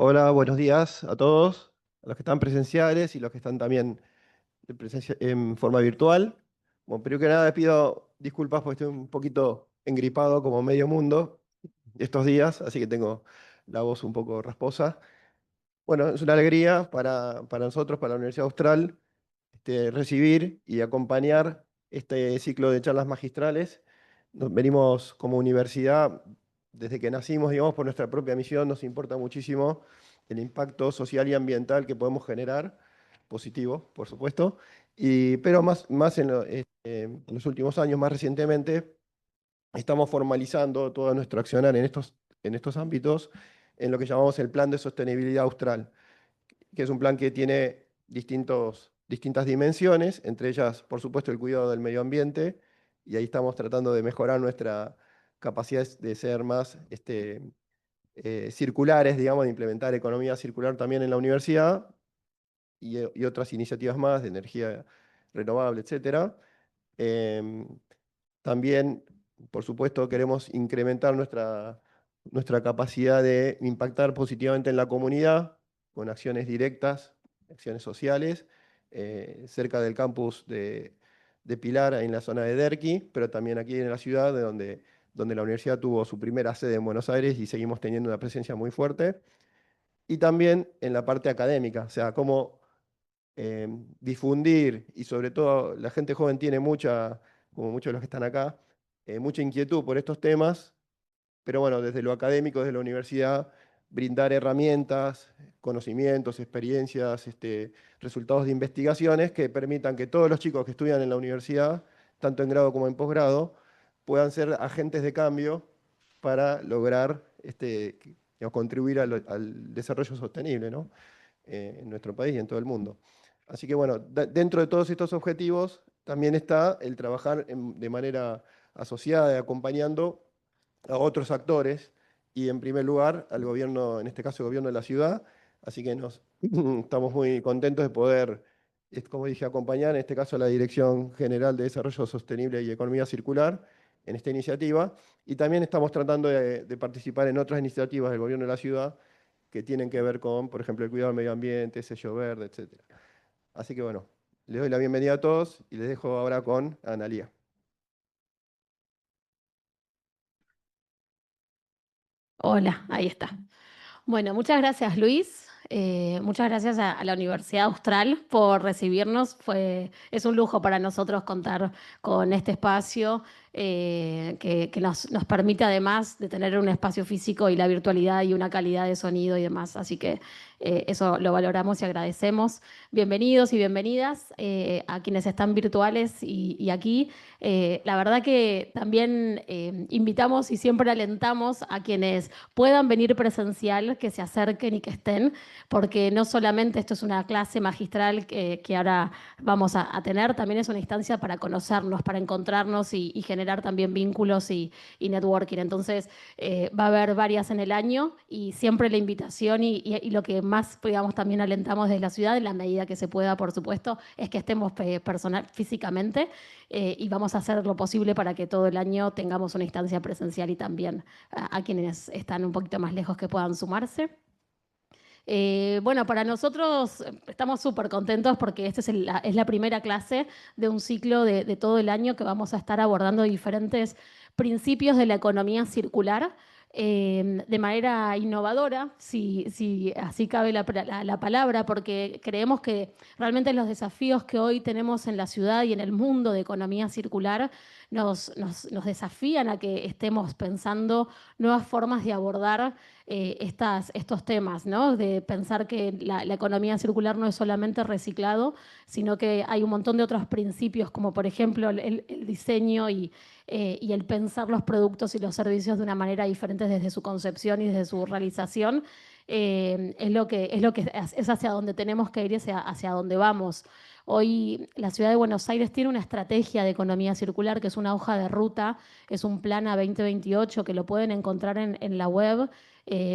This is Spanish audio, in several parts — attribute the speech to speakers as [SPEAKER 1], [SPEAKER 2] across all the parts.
[SPEAKER 1] Hola, buenos días a todos, a los que están presenciales y los que están también en forma virtual. Bueno, primero que nada pido disculpas porque estoy un poquito engripado como medio mundo estos días, así que tengo la voz un poco rasposa. Bueno, es una alegría para nosotros, para la Universidad Austral, recibir y acompañar este ciclo de charlas magistrales. Venimos como universidad, desde que nacimos, digamos, por nuestra propia misión, nos importa muchísimo el impacto social y ambiental que podemos generar, positivo, por supuesto, pero más en los últimos años, más recientemente, estamos formalizando todo nuestro accionar en estos ámbitos en lo que llamamos el Plan de Sostenibilidad Austral, que es un plan que tiene distintas dimensiones, entre ellas, por supuesto, el cuidado del medio ambiente, y ahí estamos tratando de mejorar nuestra capacidad de ser más circulares, digamos, de implementar economía circular también en la universidad y otras iniciativas más de energía renovable, etcétera. Em, También, por supuesto, queremos incrementar nuestra capacidad de impactar positivamente en la comunidad con acciones directas, acciones sociales, cerca del campus de Pilar, en la zona de Derqui, pero también aquí en la ciudad, donde la universidad tuvo su primera sede en Buenos Aires y seguimos teniendo una presencia muy fuerte. Y también en la parte académica, o sea, cómo difundir, y sobre todo la gente joven tiene como muchos de los que están acá, mucha inquietud por estos temas, pero bueno, desde lo académico, desde la universidad, brindar herramientas, conocimientos, experiencias, resultados de investigaciones que permitan que todos los chicos que estudian en la universidad, tanto en grado como en posgrado, puedan ser agentes de cambio para lograr digamos, contribuir al desarrollo sostenible, ¿no? En nuestro país y en todo el mundo. Así que bueno, dentro de todos estos objetivos también está el trabajar de manera asociada y acompañando a otros actores y en primer lugar al gobierno, en este caso el gobierno de la ciudad. Así que estamos muy contentos de poder, como dije, acompañar en este caso a la Dirección General de Desarrollo Sostenible y Economía Circular en esta iniciativa. Y también estamos tratando de participar en otras iniciativas del gobierno de la ciudad que tienen que ver con, por ejemplo, el cuidado del medio ambiente, sello verde, etcétera. Así que bueno, les doy la bienvenida a todos y les dejo ahora con Analía.
[SPEAKER 2] Hola, ahí está. Bueno, muchas gracias Luis, muchas gracias a la Universidad Austral por recibirnos. Es un lujo para nosotros contar con este espacio que nos permite además de tener un espacio físico y la virtualidad y una calidad de sonido y demás. Así que eso lo valoramos y agradecemos. Bienvenidos y bienvenidas a quienes están virtuales y aquí. La verdad que también invitamos y siempre alentamos a quienes puedan venir presencial, que se acerquen y que estén, porque no solamente esto es una clase magistral que ahora vamos a tener, también es una instancia para conocernos, para encontrarnos y generar también vínculos y networking. Entonces, va a haber varias en el año y siempre la invitación y lo que más, digamos, también alentamos desde la ciudad, en la medida que se pueda, por supuesto, es que estemos personal, físicamente y vamos a hacer lo posible para que todo el año tengamos una instancia presencial y también a quienes están un poquito más lejos que puedan sumarse. Bueno, para nosotros estamos súper contentos porque esta es la primera clase de un ciclo de todo el año que vamos a estar abordando diferentes principios de la economía circular de manera innovadora, si así cabe la palabra, porque creemos que realmente los desafíos que hoy tenemos en la ciudad y en el mundo de economía circular nos desafían a que estemos pensando nuevas formas de abordar estos temas, ¿no? De pensar que la economía circular no es solamente reciclado, sino que hay un montón de otros principios, como por ejemplo el diseño y el pensar los productos y los servicios de una manera diferente desde su concepción y desde su realización. Es hacia donde tenemos que ir y hacia donde vamos. Hoy la ciudad de Buenos Aires tiene una estrategia de economía circular que es una hoja de ruta, es un plan a 2028 que lo pueden encontrar en la web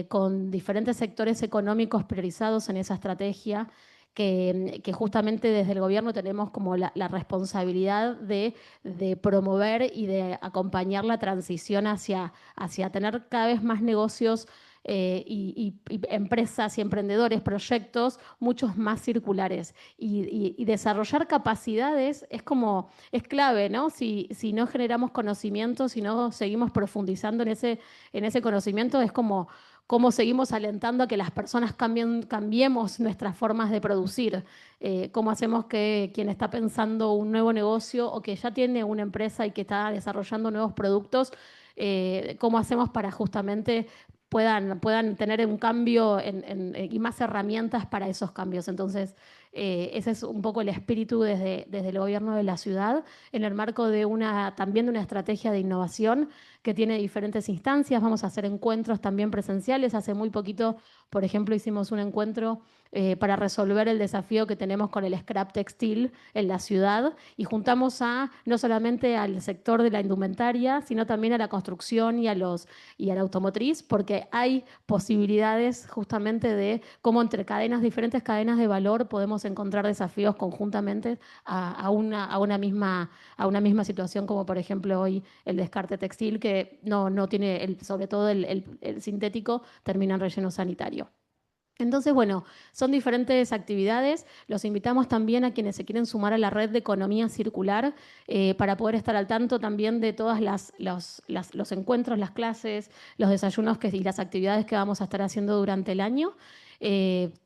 [SPEAKER 2] con diferentes sectores económicos priorizados en esa estrategia, que justamente desde el gobierno tenemos como la responsabilidad de promover y de acompañar la transición hacia tener cada vez más negocios y empresas y emprendedores, proyectos, muchos más circulares. Y desarrollar capacidades es clave, ¿no? Si no generamos conocimiento, si no seguimos profundizando en ese conocimiento, es como cómo seguimos alentando a que las personas cambiemos nuestras formas de producir. Cómo hacemos que quien está pensando un nuevo negocio o que ya tiene una empresa y que está desarrollando nuevos productos, cómo hacemos para justamente puedan tener un cambio y más herramientas para esos cambios. Entonces, ese es un poco el espíritu desde el gobierno de la ciudad, en el marco también de una estrategia de innovación que tiene diferentes instancias. Vamos a hacer encuentros también presenciales. Hace muy poquito, por ejemplo, hicimos un encuentro para resolver el desafío que tenemos con el scrap textil en la ciudad y juntamos no solamente al sector de la indumentaria, sino también a la construcción y a la automotriz, porque hay posibilidades justamente de cómo entre diferentes cadenas de valor podemos encontrar desafíos conjuntamente a una misma situación, como por ejemplo hoy el descarte textil, que no tiene, sobre todo el sintético, termina en relleno sanitario. Entonces, bueno, son diferentes actividades. Los invitamos también a quienes se quieren sumar a la red de economía circular para poder estar al tanto también de todos los encuentros, las clases, los desayunos y las actividades que vamos a estar haciendo durante el año.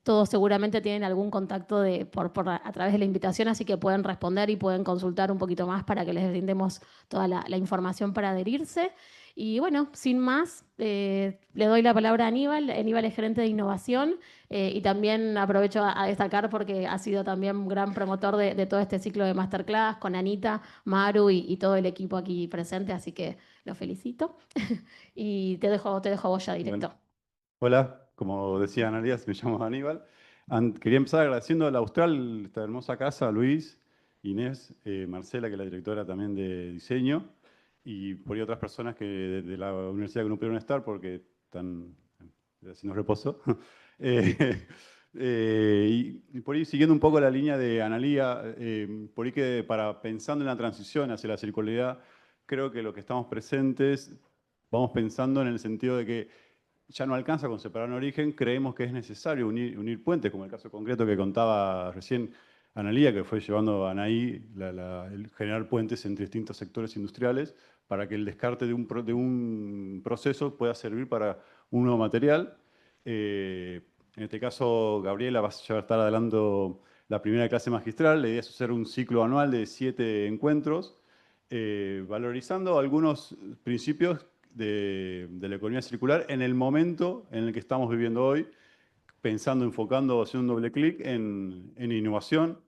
[SPEAKER 2] Todos seguramente tienen algún contacto a través de la invitación, así que pueden responder y pueden consultar un poquito más para que les brindemos toda la información para adherirse. Y bueno, sin más, le doy la palabra a Aníbal. Aníbal es gerente de innovación y también aprovecho a destacar porque ha sido también un gran promotor de todo este ciclo de masterclass con Anita, Maru y todo el equipo aquí presente, así que lo felicito. Y te dejo a vos ya
[SPEAKER 3] Bueno,
[SPEAKER 2] directo.
[SPEAKER 3] hola, como decía Analías, me llamo Aníbal. Quería empezar agradeciendo a la Austral, esta hermosa casa, a Luis, Inés, Marcela, que es la directora también de diseño, y por ahí otras personas que de la universidad que no pudieron estar porque están haciendo reposo. Eh, y por ahí siguiendo un poco la línea de Analía, por ahí que pensando en la transición hacia la circularidad, creo que lo que estamos presentes, vamos pensando en el sentido de que ya no alcanza con separar un origen, creemos que es necesario unir puentes, como el caso concreto que contaba recién Analía, que fue llevando a Anaí el generar puentes entre distintos sectores industriales para que el descarte de un proceso pueda servir para un nuevo material. En este caso, Gabriela va a estar adelantando la primera clase magistral. La idea es hacer un ciclo anual de 7 encuentros, valorizando algunos principios de la economía circular en el momento en el que estamos viviendo hoy, pensando, enfocando, haciendo un doble clic en innovación,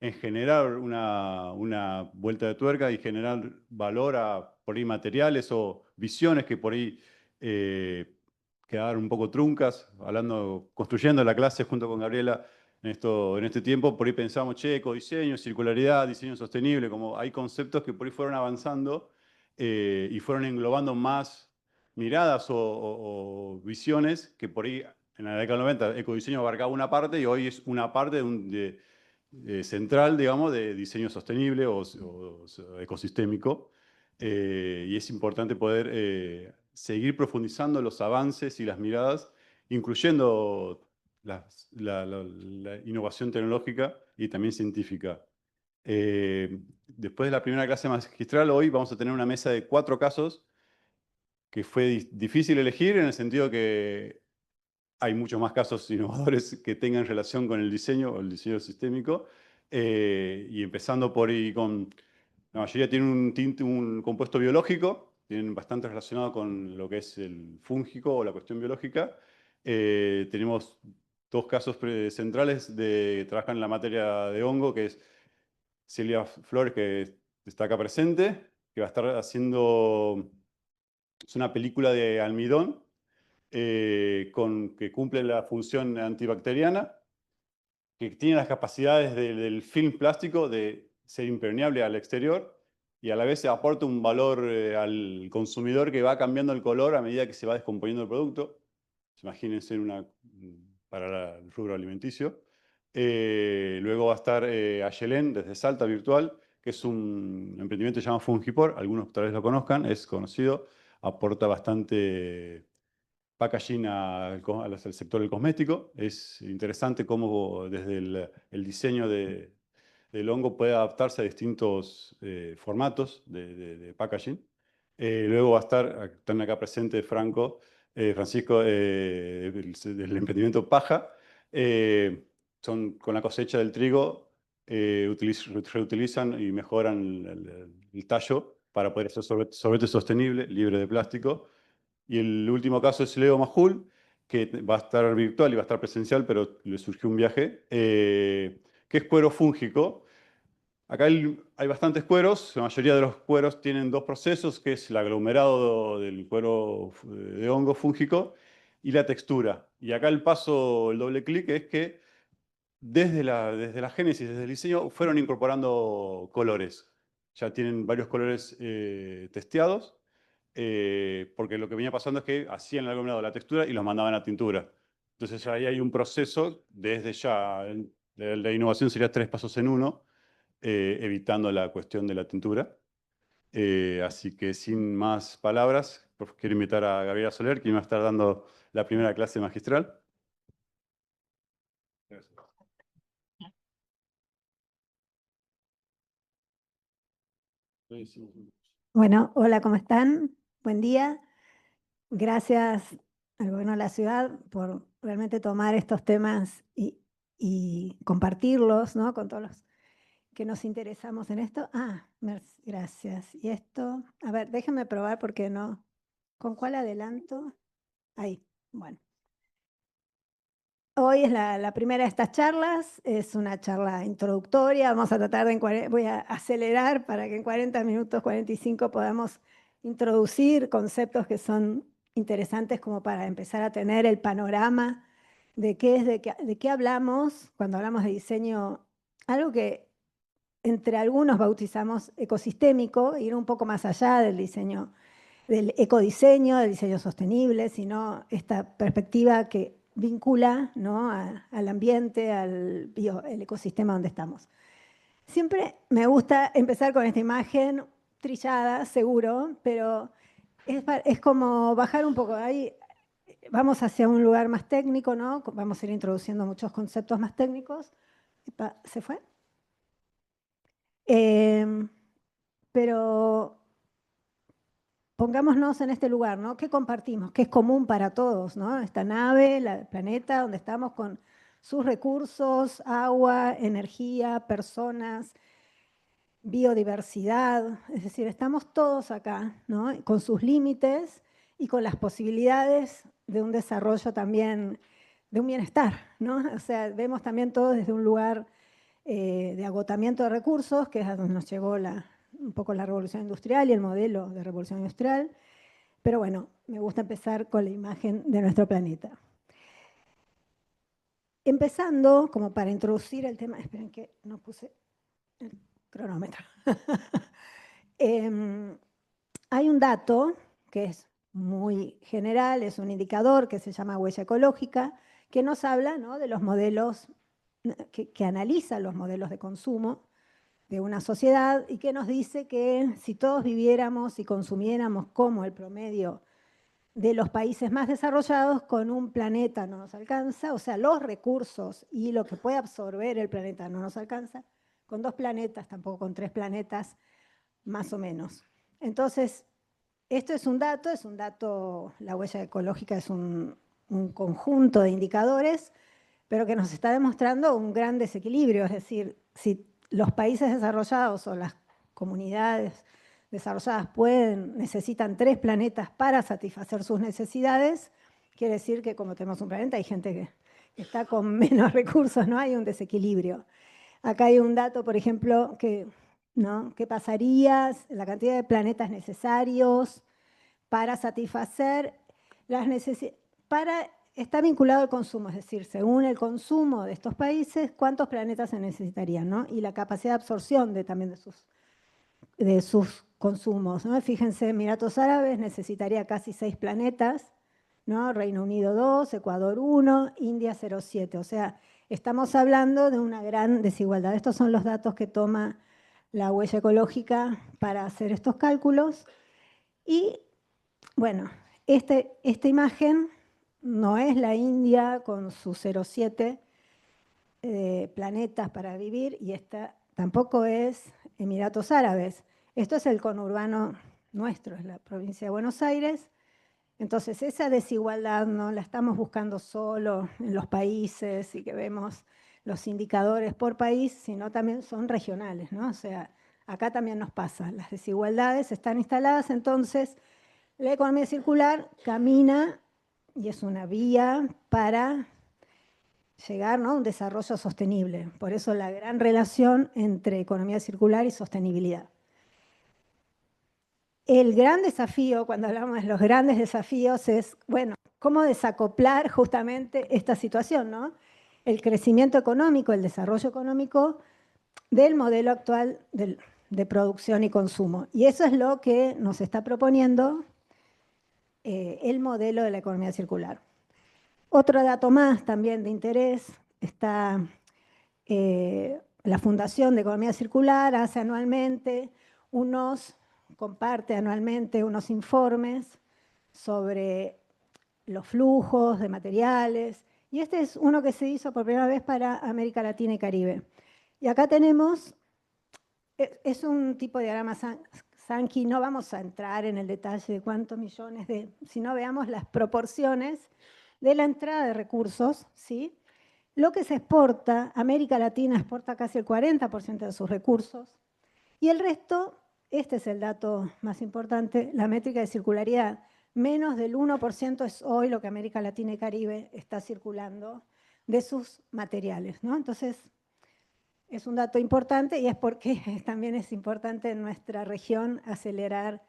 [SPEAKER 3] en generar una vuelta de tuerca y generar valor a por ahí materiales o visiones que por ahí quedaron un poco truncas, construyendo la clase junto con Gabriela en este tiempo, por ahí pensamos, che, ecodiseño, circularidad, diseño sostenible, como hay conceptos que por ahí fueron avanzando y fueron englobando más miradas o visiones que por ahí en la década del 90 ecodiseño abarcaba una parte y hoy es una parte central, digamos, de diseño sostenible o ecosistémico. Y es importante poder seguir profundizando los avances y las miradas, incluyendo la innovación tecnológica y también científica. Después de la primera clase magistral, hoy vamos a tener una mesa de 4 casos que fue difícil elegir en el sentido que hay muchos más casos innovadores que tengan relación con el diseño o el diseño sistémico. Y empezando por ahí con... La mayoría tienen un compuesto biológico, tienen bastante relacionado con lo que es el fúngico o la cuestión biológica. Tenemos 2 casos centrales trabajan en la materia de hongo, que es Silvia Flores, que está acá presente, que va a estar haciendo... Es una película de almidón que cumple la función antibacteriana, que tiene las capacidades del film plástico de ser impermeable al exterior y a la vez aporta un valor al consumidor que va cambiando el color a medida que se va descomponiendo el producto. Imagínense para el rubro alimenticio. Luego va a estar Ayelen desde Salta Virtual, que es un emprendimiento llamado Fungipor, algunos tal vez lo conozcan, es conocido, aporta bastante packaging al sector del cosmético. Es interesante cómo desde el diseño del hongo puede adaptarse a distintos formatos de packaging. Luego va a estar también acá presente Francisco, del emprendimiento Paja. Con la cosecha del trigo reutilizan y mejoran el tallo para poder hacer sorbete sostenible, libre de plástico. Y el último caso es Leo Majul, que va a estar virtual y va a estar presencial, pero le surgió un viaje, que es cuero fúngico. Acá hay bastantes cueros, la mayoría de los cueros tienen dos procesos, que es el aglomerado del cuero de hongo fúngico y la textura. Y acá el paso, el doble clic, es que desde la génesis, desde el diseño, fueron incorporando colores. Ya tienen varios colores testeados, porque lo que venía pasando es que hacían el aglomerado de la textura y los mandaban a tintura. Entonces ahí hay un proceso, desde ya, la innovación sería 3 pasos en uno, evitando la cuestión de la tintura. Así que sin más palabras, quiero invitar a Gabriela Soler, quien va a estar dando la primera clase magistral. Gracias.
[SPEAKER 4] Bueno, hola, ¿cómo están? Buen día. Gracias al gobierno de la ciudad por realmente tomar estos temas y compartirlos, ¿no? Con todos los que nos interesamos en esto. Gracias. Y esto, a ver, déjenme probar porque no. ¿Con cuál adelanto? Ahí, bueno. Hoy es la primera de estas charlas, es una charla introductoria, vamos a tratar voy a acelerar para que en 40 minutos, 45 podamos introducir conceptos que son interesantes como para empezar a tener el panorama de qué hablamos cuando hablamos de diseño, algo que entre algunos bautizamos ecosistémico, ir un poco más allá del diseño, del ecodiseño, del diseño sostenible, sino esta perspectiva que vincula, ¿no? al ambiente, el ecosistema donde estamos. Siempre me gusta empezar con esta imagen trillada, seguro, pero es como bajar un poco. Ahí vamos hacia un lugar más técnico, ¿no? Vamos a ir introduciendo muchos conceptos más técnicos. ¿Se fue? Pero pongámonos en este lugar, ¿no? ¿Qué compartimos? ¿Qué es común para todos, ¿no? Esta nave, el planeta, donde estamos con sus recursos, agua, energía, personas, biodiversidad. Es decir, estamos todos acá, ¿no? Con sus límites y con las posibilidades de un desarrollo también, de un bienestar, ¿no? O sea, vemos también todo desde un lugar de agotamiento de recursos, que es a donde nos llevó un poco la revolución industrial y el modelo de revolución industrial. Pero bueno, me gusta empezar con la imagen de nuestro planeta. Empezando, como para introducir el tema, esperen que no puse el cronómetro. Hay un dato que es muy general, es un indicador que se llama huella ecológica, que nos habla, ¿no? de los modelos, que analiza los modelos de consumo de una sociedad y que nos dice que si todos viviéramos y consumiéramos como el promedio de los países más desarrollados, con un planeta no nos alcanza, o sea, los recursos y lo que puede absorber el planeta no nos alcanza, con 2 planetas, tampoco con 3 planetas, más o menos. Entonces, esto es un dato, la huella ecológica es un conjunto de indicadores, pero que nos está demostrando un gran desequilibrio, es decir, si los países desarrollados o las comunidades desarrolladas necesitan 3 planetas para satisfacer sus necesidades, quiere decir que como tenemos un planeta hay gente que está con menos recursos, ¿no? Hay un desequilibrio. Acá hay un dato, por ejemplo, ¿no? ¿Qué pasaría? La cantidad de planetas necesarios para satisfacer las necesidades, está vinculado al consumo, es decir, según el consumo de estos países, cuántos planetas se necesitarían, ¿no? Y la capacidad de absorción también de sus consumos, ¿no? Fíjense, Emiratos Árabes necesitaría casi 6 planetas, ¿no? Reino Unido 2, Ecuador 1, India 0,7. O sea, estamos hablando de una gran desigualdad. Estos son los datos que toma la huella ecológica para hacer estos cálculos. Y bueno, esta imagen no es la India con sus 0,7 planetas para vivir, y esta tampoco es Emiratos Árabes. Esto es el conurbano nuestro, es la provincia de Buenos Aires. Entonces, esa desigualdad no la estamos buscando solo en los países y que vemos los indicadores por país, sino también son regionales, ¿no? O sea, acá también nos pasa, las desigualdades están instaladas, entonces la economía circular camina y es una vía para llegar, ¿no?, a un desarrollo sostenible. Por eso la gran relación entre economía circular y sostenibilidad. El gran desafío, cuando hablamos de los grandes desafíos, es, bueno, cómo desacoplar justamente esta situación, ¿no? El crecimiento económico, el desarrollo económico del modelo actual de producción y consumo. Y eso es lo que nos está proponiendo el modelo de la economía circular. Otro dato más también de interés, está la Fundación de Economía Circular, hace anualmente comparte anualmente unos informes sobre los flujos de materiales, y este es uno que se hizo por primera vez para América Latina y Caribe. Y acá tenemos, es un tipo de diagrama Sankey, no vamos a entrar en el detalle de cuántos millones sino veamos las proporciones de la entrada de recursos, ¿sí? Lo que se exporta, América Latina exporta casi el 40% de sus recursos, y el resto, este es el dato más importante, la métrica de circularidad, menos del 1% es hoy lo que América Latina y Caribe está circulando de sus materiales, ¿no? Entonces, es un dato importante, y es porque también es importante en nuestra región acelerar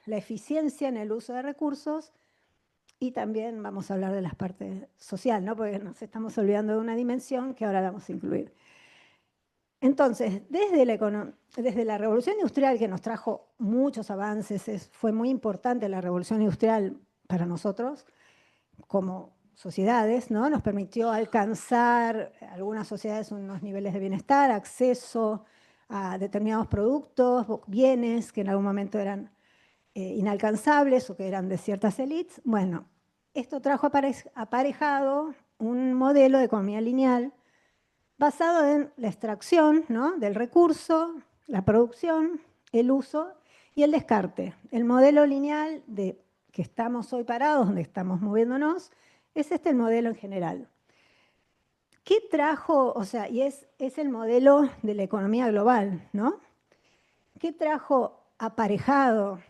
[SPEAKER 4] la eficiencia en el uso de recursos. Y también vamos a hablar de la parte social, ¿no? Porque nos estamos olvidando de una dimensión que ahora vamos a incluir. Entonces, desde la revolución industrial, que nos trajo muchos avances, fue muy importante la revolución industrial para nosotros como sociedades, ¿no? Nos permitió alcanzar algunas sociedades unos niveles de bienestar, acceso a determinados productos, bienes que en algún momento eran inalcanzables o que eran de ciertas élites. Bueno, esto trajo aparejado un modelo de economía lineal basado en la extracción, ¿no?, del recurso, la producción, el uso y el descarte. El modelo lineal de que estamos hoy parados, donde estamos moviéndonos, es el modelo en general. ¿Qué trajo? O sea, y es el modelo de la economía global, ¿no? ¿Qué trajo aparejado?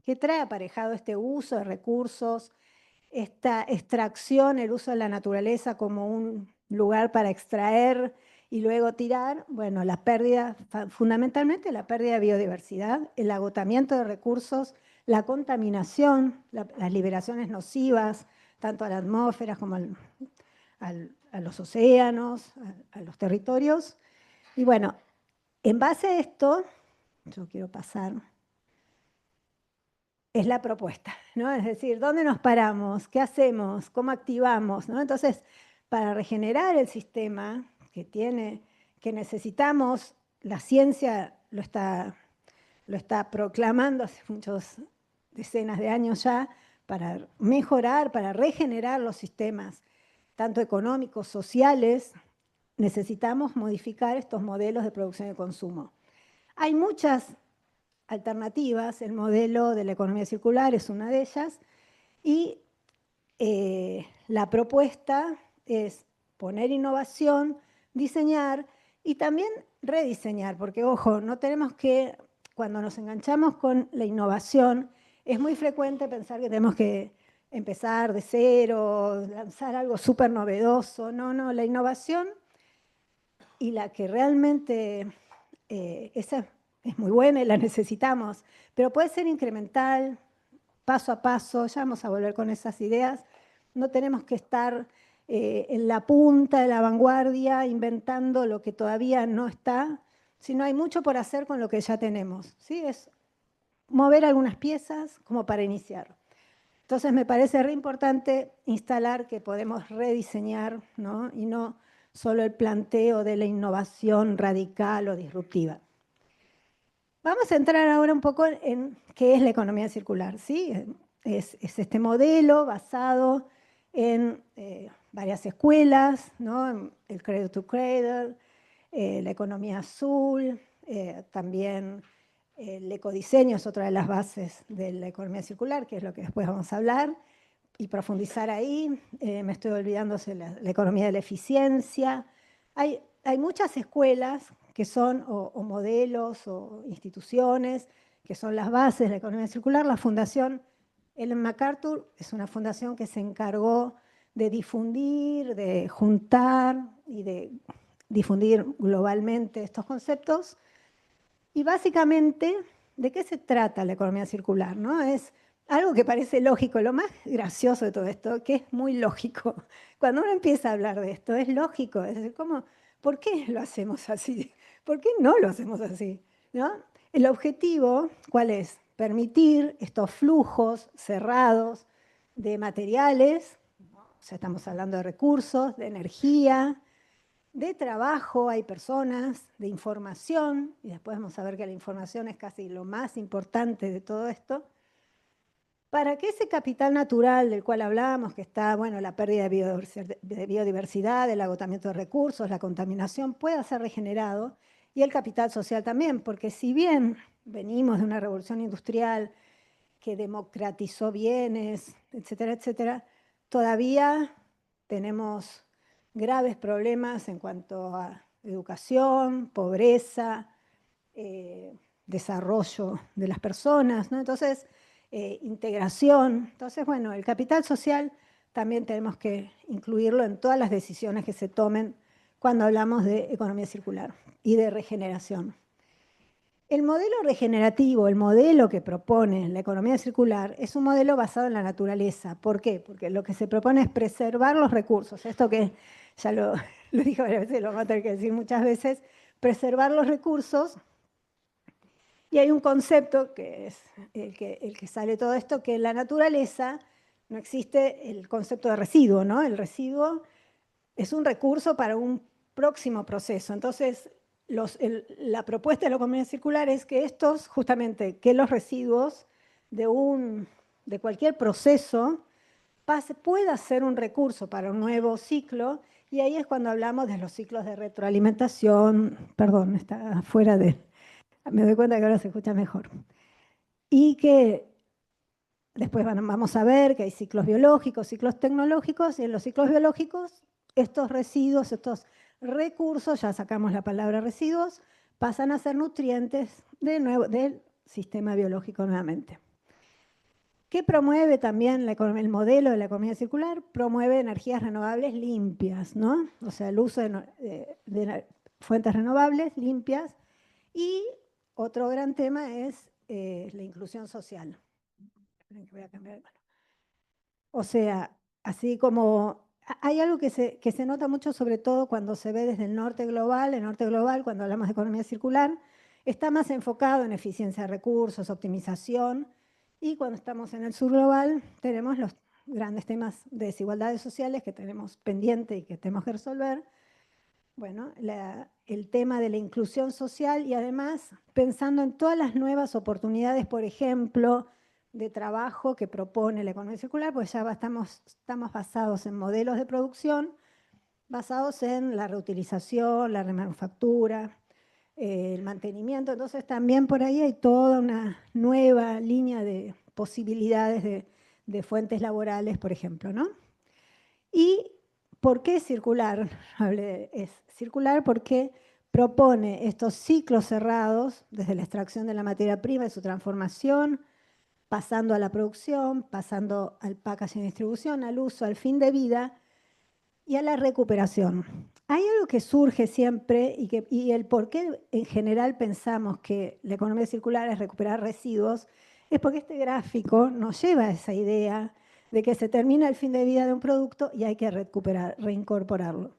[SPEAKER 4] ¿Qué trae aparejado este uso de recursos, esta extracción, el uso de la naturaleza como un lugar para extraer y luego tirar? Bueno, la pérdida, fundamentalmente la pérdida de biodiversidad, el agotamiento de recursos, la contaminación, las liberaciones nocivas, tanto a la atmósfera como a los océanos, a los territorios. Y bueno, en base a esto, yo quiero pasar, es la propuesta, ¿no? Es decir, ¿dónde nos paramos? ¿Qué hacemos? ¿Cómo activamos? ¿No? Entonces, para regenerar el sistema que necesitamos, la ciencia lo está proclamando hace muchas decenas de años ya, para mejorar, para regenerar los sistemas, tanto económicos, sociales, necesitamos modificar estos modelos de producción y consumo. Hay muchas alternativas, el modelo de la economía circular es una de ellas, y la propuesta es poner innovación, diseñar y también rediseñar, porque ojo, no tenemos que, cuando nos enganchamos con la innovación, es muy frecuente pensar que tenemos que empezar de cero, lanzar algo súper novedoso. No, la innovación, y la que realmente esa es muy buena y la necesitamos, pero puede ser incremental, paso a paso. Ya vamos a volver con esas ideas. No tenemos que estar en la punta de la vanguardia inventando lo que todavía no está, sino hay mucho por hacer con lo que ya tenemos, ¿sí? Es mover algunas piezas como para iniciar. Entonces me parece re importante instalar que podemos rediseñar, ¿no? Y no solo el planteo de la innovación radical o disruptiva. Vamos a entrar ahora un poco en qué es la economía circular, ¿sí? es este modelo basado en varias escuelas, ¿no? El Cradle to Cradle, la economía azul, también el ecodiseño es otra de las bases de la economía circular, que es lo que después vamos a hablar, y profundizar ahí. Me estoy olvidando la economía de la eficiencia. Hay muchas escuelas que son o modelos o instituciones que son las bases de la economía circular. La Fundación Ellen MacArthur es una fundación que se encargó de difundir, de juntar y de difundir globalmente estos conceptos. Y básicamente, ¿de qué se trata la economía circular? ¿No? Es algo que parece lógico. Lo más gracioso de todo esto, que es muy lógico, cuando uno empieza a hablar de esto, es lógico. Es decir, ¿por qué lo hacemos así? ¿Por qué no lo hacemos así? ¿No? El objetivo, ¿cuál es? Permitir estos flujos cerrados de materiales, o sea, estamos hablando de recursos, de energía, de trabajo, hay personas, de información, y después vamos a ver que la información es casi lo más importante de todo esto, para que ese capital natural del cual hablamos, que está, bueno, la pérdida de biodiversidad, el agotamiento de recursos, la contaminación, pueda ser regenerado, y el capital social también, porque si bien venimos de una revolución industrial que democratizó bienes, etcétera, etcétera, todavía tenemos graves problemas en cuanto a educación, pobreza, desarrollo de las personas, ¿no? Entonces, integración. Entonces, bueno, el capital social también tenemos que incluirlo en todas las decisiones que se tomen cuando hablamos de economía circular y de regeneración. El modelo regenerativo, el modelo que propone la economía circular, es un modelo basado en la naturaleza. ¿Por qué? Porque lo que se propone es preservar los recursos. Esto que ya lo dije varias veces, lo vamos a tener que decir muchas veces, preservar los recursos. Y hay un concepto que es el que sale todo esto, que en la naturaleza no existe el concepto de residuo, ¿no? El residuo es un recurso para un próximo proceso. Entonces, la propuesta de la economía circular es que justamente los residuos de cualquier proceso pueda ser un recurso para un nuevo ciclo, y ahí es cuando hablamos de los ciclos de retroalimentación. Perdón, está fuera de... Me doy cuenta que ahora se escucha mejor. Y que después vamos a ver que hay ciclos biológicos, ciclos tecnológicos, y en los ciclos biológicos estos residuos, estos recursos, ya sacamos la palabra residuos, pasan a ser nutrientes del sistema biológico nuevamente. ¿Qué promueve también el modelo de la economía circular? Promueve energías renovables limpias, ¿no? O sea, el uso de fuentes renovables limpias. Y otro gran tema es la inclusión social. Voy a cambiar. O sea, así como hay algo que se nota mucho, sobre todo cuando se ve desde el norte global, cuando hablamos de economía circular, está más enfocado en eficiencia de recursos, optimización, y cuando estamos en el sur global tenemos los grandes temas de desigualdades sociales que tenemos pendiente y que tenemos que resolver. Bueno, el tema de la inclusión social, y además pensando en todas las nuevas oportunidades, por ejemplo, de trabajo que propone la economía circular, pues ya estamos basados en modelos de producción, basados en la reutilización, la remanufactura, el mantenimiento. Entonces también por ahí hay toda una nueva línea de posibilidades de fuentes laborales, por ejemplo, ¿no? ¿Y por qué circular? Es circular porque propone estos ciclos cerrados desde la extracción de la materia prima y su transformación, pasando a la producción, pasando al packaging y distribución, al uso, al fin de vida y a la recuperación. Hay algo que surge siempre y el por qué en general pensamos que la economía circular es recuperar residuos, es porque este gráfico nos lleva a esa idea de que se termina el fin de vida de un producto y hay que reincorporarlo.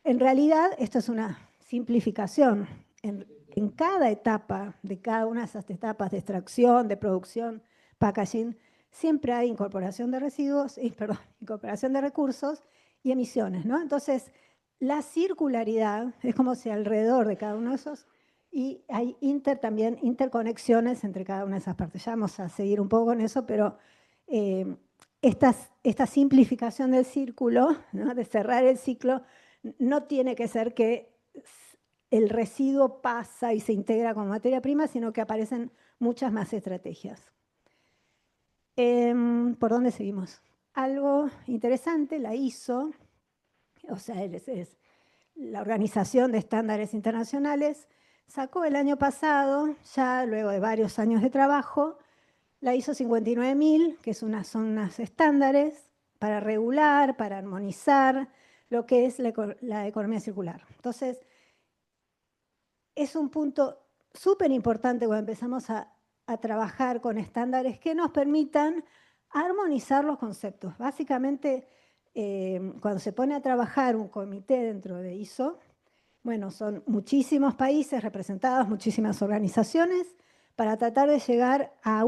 [SPEAKER 4] En realidad, esto es una simplificación. En cada etapa de cada una de esas etapas de extracción, de producción, packaging, siempre hay incorporación de residuos, incorporación de recursos y emisiones, ¿no? Entonces, la circularidad es como si alrededor de cada uno de esos, y hay también interconexiones entre cada una de esas partes. Ya vamos a seguir un poco con eso, pero esta simplificación del círculo, ¿no? De cerrar el ciclo, no tiene que ser que el residuo pasa y se integra con materia prima, sino que aparecen muchas más estrategias. ¿Por dónde seguimos? Algo interesante, la ISO, o sea, es la Organización de Estándares Internacionales, sacó el año pasado, ya luego de varios años de trabajo, la ISO 59000, que son unos estándares para regular, para armonizar lo que es la economía circular. Entonces, es un punto súper importante cuando empezamos a trabajar con estándares que nos permitan armonizar los conceptos. Básicamente, cuando se pone a trabajar un comité dentro de ISO, bueno, son muchísimos países representados, muchísimas organizaciones, para tratar de llegar a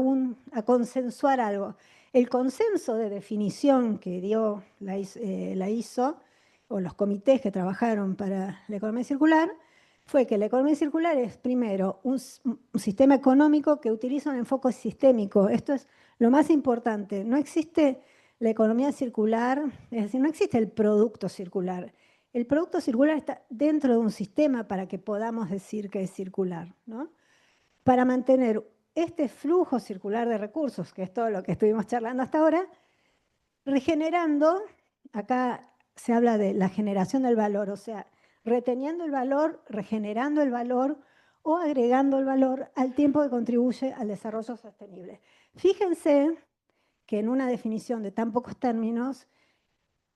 [SPEAKER 4] consensuar algo. El consenso de definición que dio la ISO, o los comités que trabajaron para la economía circular, fue que la economía circular es, primero, un sistema económico que utiliza un enfoque sistémico. Esto es lo más importante. No existe la economía circular, es decir, no existe el producto circular. El producto circular está dentro de un sistema para que podamos decir que es circular, ¿no? Para mantener este flujo circular de recursos, que es todo lo que estuvimos charlando hasta ahora, regenerando, acá se habla de la generación del valor, o sea, reteniendo el valor, regenerando el valor o agregando el valor al tiempo que contribuye al desarrollo sostenible. Fíjense que en una definición de tan pocos términos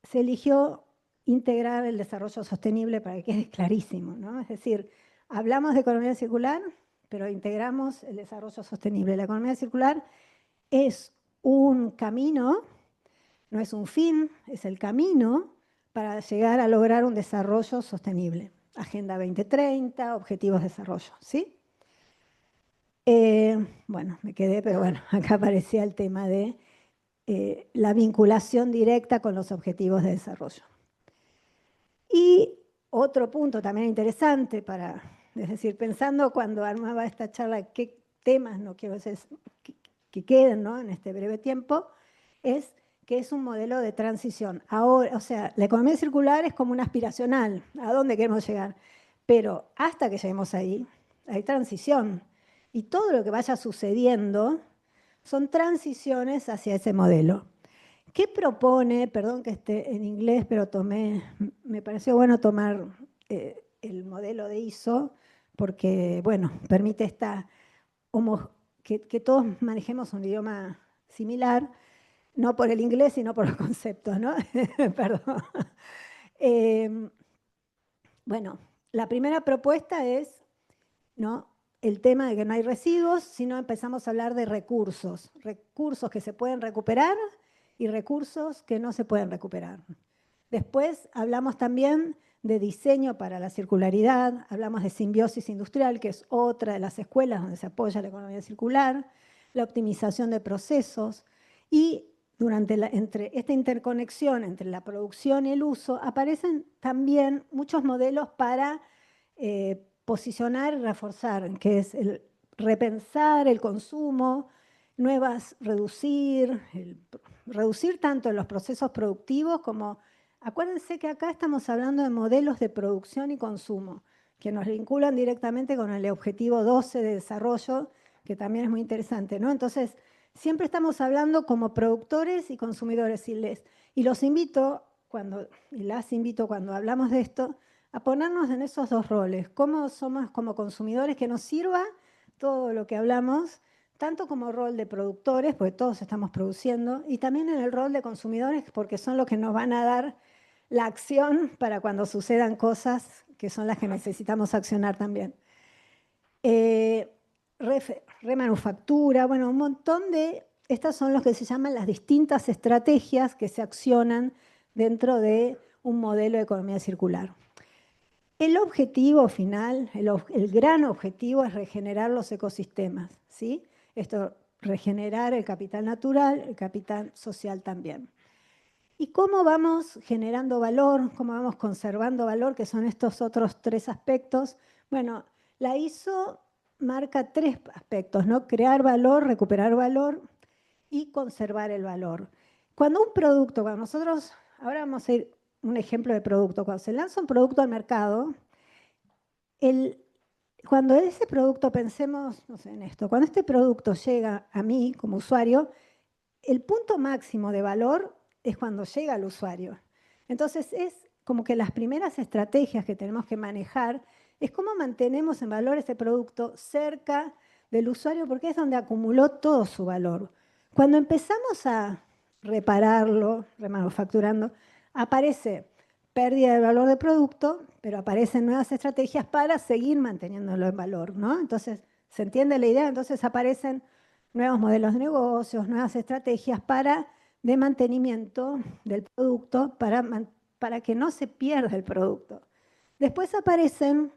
[SPEAKER 4] se eligió integrar el desarrollo sostenible para que quede clarísimo, ¿no? Es decir, hablamos de economía circular, pero integramos el desarrollo sostenible. La economía circular es un camino, no es un fin, es el camino para llegar a lograr un desarrollo sostenible. Agenda 2030, Objetivos de Desarrollo, ¿sí? Bueno, me quedé, pero bueno, acá aparecía el tema de la vinculación directa con los Objetivos de Desarrollo. Y otro punto también interesante es decir, pensando cuando armaba esta charla, qué temas no quiero decir, que queden, ¿no? En este breve tiempo, es que es un modelo de transición. Ahora, o sea, la economía circular es como una aspiracional, ¿a dónde queremos llegar? Pero hasta que lleguemos ahí, hay transición. Y todo lo que vaya sucediendo son transiciones hacia ese modelo. ¿Qué propone? Perdón que esté en inglés, pero me pareció bueno tomar el modelo de ISO, porque, bueno, permite que todos manejemos un idioma similar, no por el inglés, sino por los conceptos, ¿no? Perdón. Bueno, la primera propuesta es, ¿no?, el tema de que no hay residuos, sino empezamos a hablar de recursos que se pueden recuperar y recursos que no se pueden recuperar. Después hablamos también de diseño para la circularidad, hablamos de simbiosis industrial, que es otra de las escuelas donde se apoya la economía circular, la optimización de procesos, y entre esta interconexión entre la producción y el uso aparecen también muchos modelos para posicionar y reforzar, que es el repensar el consumo, reducir tanto en los procesos productivos como. Acuérdense que acá estamos hablando de modelos de producción y consumo, que nos vinculan directamente con el objetivo 12 de desarrollo, que también es muy interesante, ¿no? Entonces, siempre estamos hablando como productores y consumidores, y los invito, las invito cuando hablamos de esto, a ponernos en esos dos roles. ¿Cómo somos como consumidores? Que nos sirva todo lo que hablamos, tanto como rol de productores, porque todos estamos produciendo, y también en el rol de consumidores, porque son los que nos van a dar la acción para cuando sucedan cosas que son las que necesitamos accionar también. Remanufactura, bueno, un montón de. Estas son los que se llaman las distintas estrategias que se accionan dentro de un modelo de economía circular. El objetivo final, el gran objetivo es regenerar los ecosistemas, ¿sí? Esto, regenerar el capital natural, el capital social también. ¿Y cómo vamos generando valor? ¿Cómo vamos conservando valor? Que son estos otros tres aspectos. Bueno, la ISO marca tres aspectos, ¿no? Crear valor, recuperar valor y conservar el valor. Cuando un producto, cuando nosotros, ahora vamos a ir un ejemplo de producto, cuando se lanza un producto al mercado, cuando ese producto, pensemos, no sé, en esto, cuando este producto llega a mí como usuario, el punto máximo de valor es cuando llega al usuario. Entonces es como que las primeras estrategias que tenemos que manejar es cómo mantenemos en valor ese producto cerca del usuario, porque es donde acumuló todo su valor. Cuando empezamos a repararlo, remanufacturando, aparece pérdida de valor del producto, pero aparecen nuevas estrategias para seguir manteniéndolo en valor, ¿no? Entonces, ¿se entiende la idea? Entonces aparecen nuevos modelos de negocios, nuevas estrategias de mantenimiento del producto para que no se pierda el producto. Después aparecen,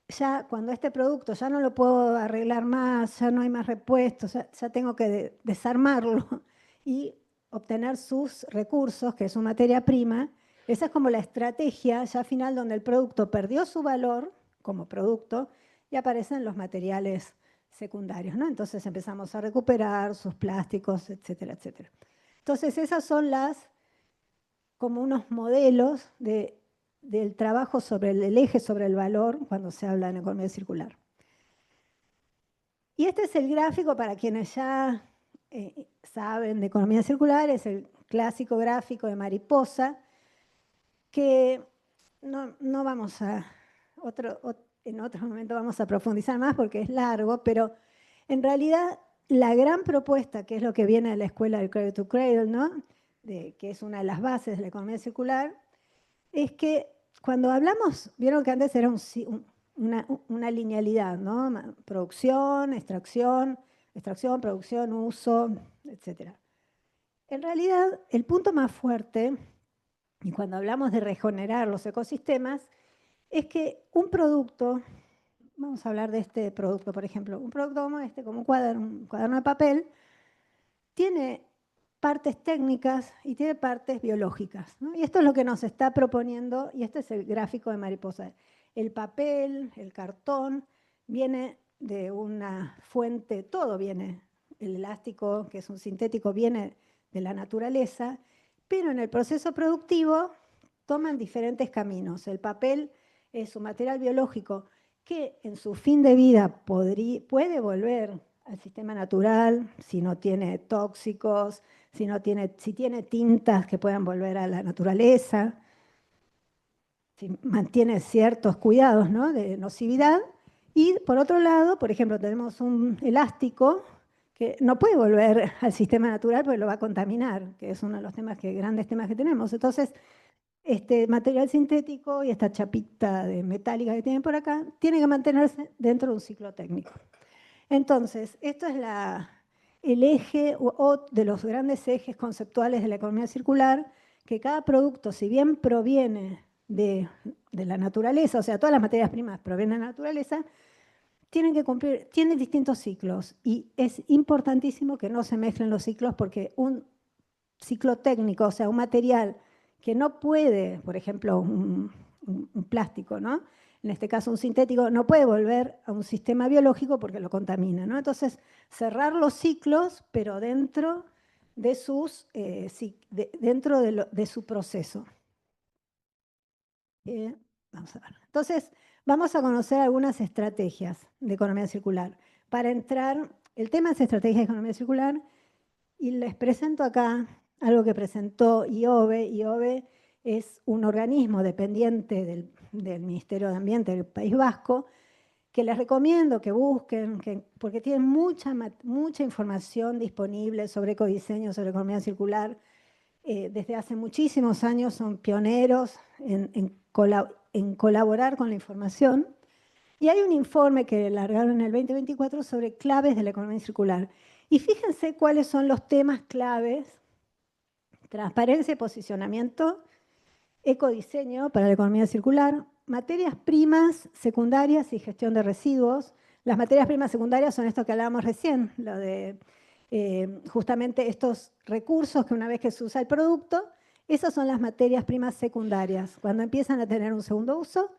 [SPEAKER 4] ya cuando este producto ya no lo puedo arreglar más, ya no hay más repuestos, ya tengo que desarmarlo y obtener sus recursos, que es su materia prima. Esa es como la estrategia ya final donde el producto perdió su valor como producto y aparecen los materiales secundarios, ¿no? Entonces empezamos a recuperar sus plásticos, etcétera, etcétera. Entonces esas son como unos modelos del trabajo sobre el eje sobre el valor cuando se habla en economía circular. Y este es el gráfico para quienes ya saben de economía circular, es el clásico gráfico de mariposa, que no vamos a, en otro momento vamos a profundizar más porque es largo, pero en realidad la gran propuesta, que es lo que viene de la escuela del Cradle to Cradle, ¿no? Que es una de las bases de la economía circular, es que cuando hablamos, vieron que antes era una linealidad, ¿no? Producción, extracción, producción, uso, etc. En realidad, el punto más fuerte, y cuando hablamos de regenerar los ecosistemas, es que un producto, vamos a hablar de este producto, por ejemplo, un producto como este, como un cuaderno de papel, tiene partes técnicas y tiene partes biológicas, ¿no? Y esto es lo que nos está proponiendo, y este es el gráfico de mariposa. El papel, el cartón, viene de una fuente, todo viene, el elástico, que es un sintético, viene de la naturaleza, pero en el proceso productivo toman diferentes caminos. El papel es un material biológico que en su fin de vida puede volver al sistema natural si no tiene tóxicos, si tiene tintas que puedan volver a la naturaleza, si mantiene ciertos cuidados, ¿no? De nocividad. Y por otro lado, por ejemplo, tenemos un elástico que no puede volver al sistema natural porque lo va a contaminar, que es uno de los grandes temas que tenemos. Entonces, este material sintético y esta chapita metálica que tienen por acá tiene que mantenerse dentro de un ciclo técnico. Entonces, esto es el eje o de los grandes ejes conceptuales de la economía circular, que cada producto, si bien proviene de la naturaleza, o sea, todas las materias primas provienen de la naturaleza, tienen distintos ciclos y es importantísimo que no se mezclen los ciclos porque un ciclo técnico, o sea, un material que no puede, por ejemplo, un plástico, ¿no? En este caso un sintético, no puede volver a un sistema biológico porque lo contamina, ¿no? Entonces, cerrar los ciclos, pero dentro de su proceso. Vamos a ver. Entonces, vamos a conocer algunas estrategias de economía circular. Para entrar, el tema es estrategia de economía circular y les presento acá algo que presentó IOBE. IOBE es un organismo dependiente del Ministerio de Ambiente del País Vasco, que les recomiendo que busquen, porque tienen mucha información disponible sobre ecodiseño, sobre economía circular. Desde hace muchísimos años son pioneros en colaborar con la información. Y hay un informe que largaron en el 2024 sobre claves de la economía circular. Y fíjense cuáles son los temas claves: transparencia y posicionamiento, ecodiseño para la economía circular, materias primas secundarias y gestión de residuos. Las materias primas secundarias son esto que hablábamos recién, lo de justamente estos recursos que una vez que se usa el producto, esas son las materias primas secundarias. Cuando empiezan a tener un segundo uso,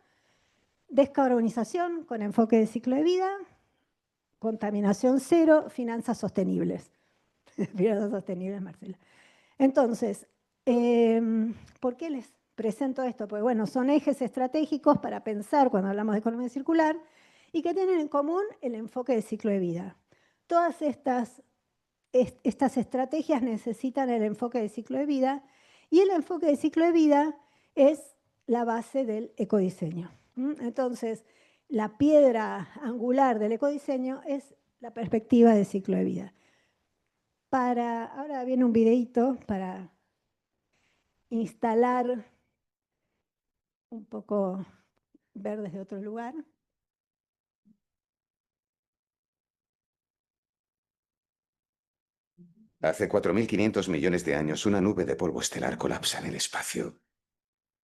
[SPEAKER 4] descarbonización con enfoque de ciclo de vida, contaminación cero, finanzas sostenibles. finanzas sostenibles, Marcela. Entonces, ¿por qué les presento esto? Pues bueno, son ejes estratégicos para pensar cuando hablamos de economía circular y que tienen en común el enfoque del ciclo de vida. Todas estas estrategias necesitan el enfoque del ciclo de vida y el enfoque del ciclo de vida es la base del ecodiseño. Entonces, la piedra angular del ecodiseño es la perspectiva del ciclo de vida. Ahora viene un videíto para instalar un poco, ver desde otro lugar.
[SPEAKER 5] Hace 4.500 millones de años, una nube de polvo estelar colapsa en el espacio,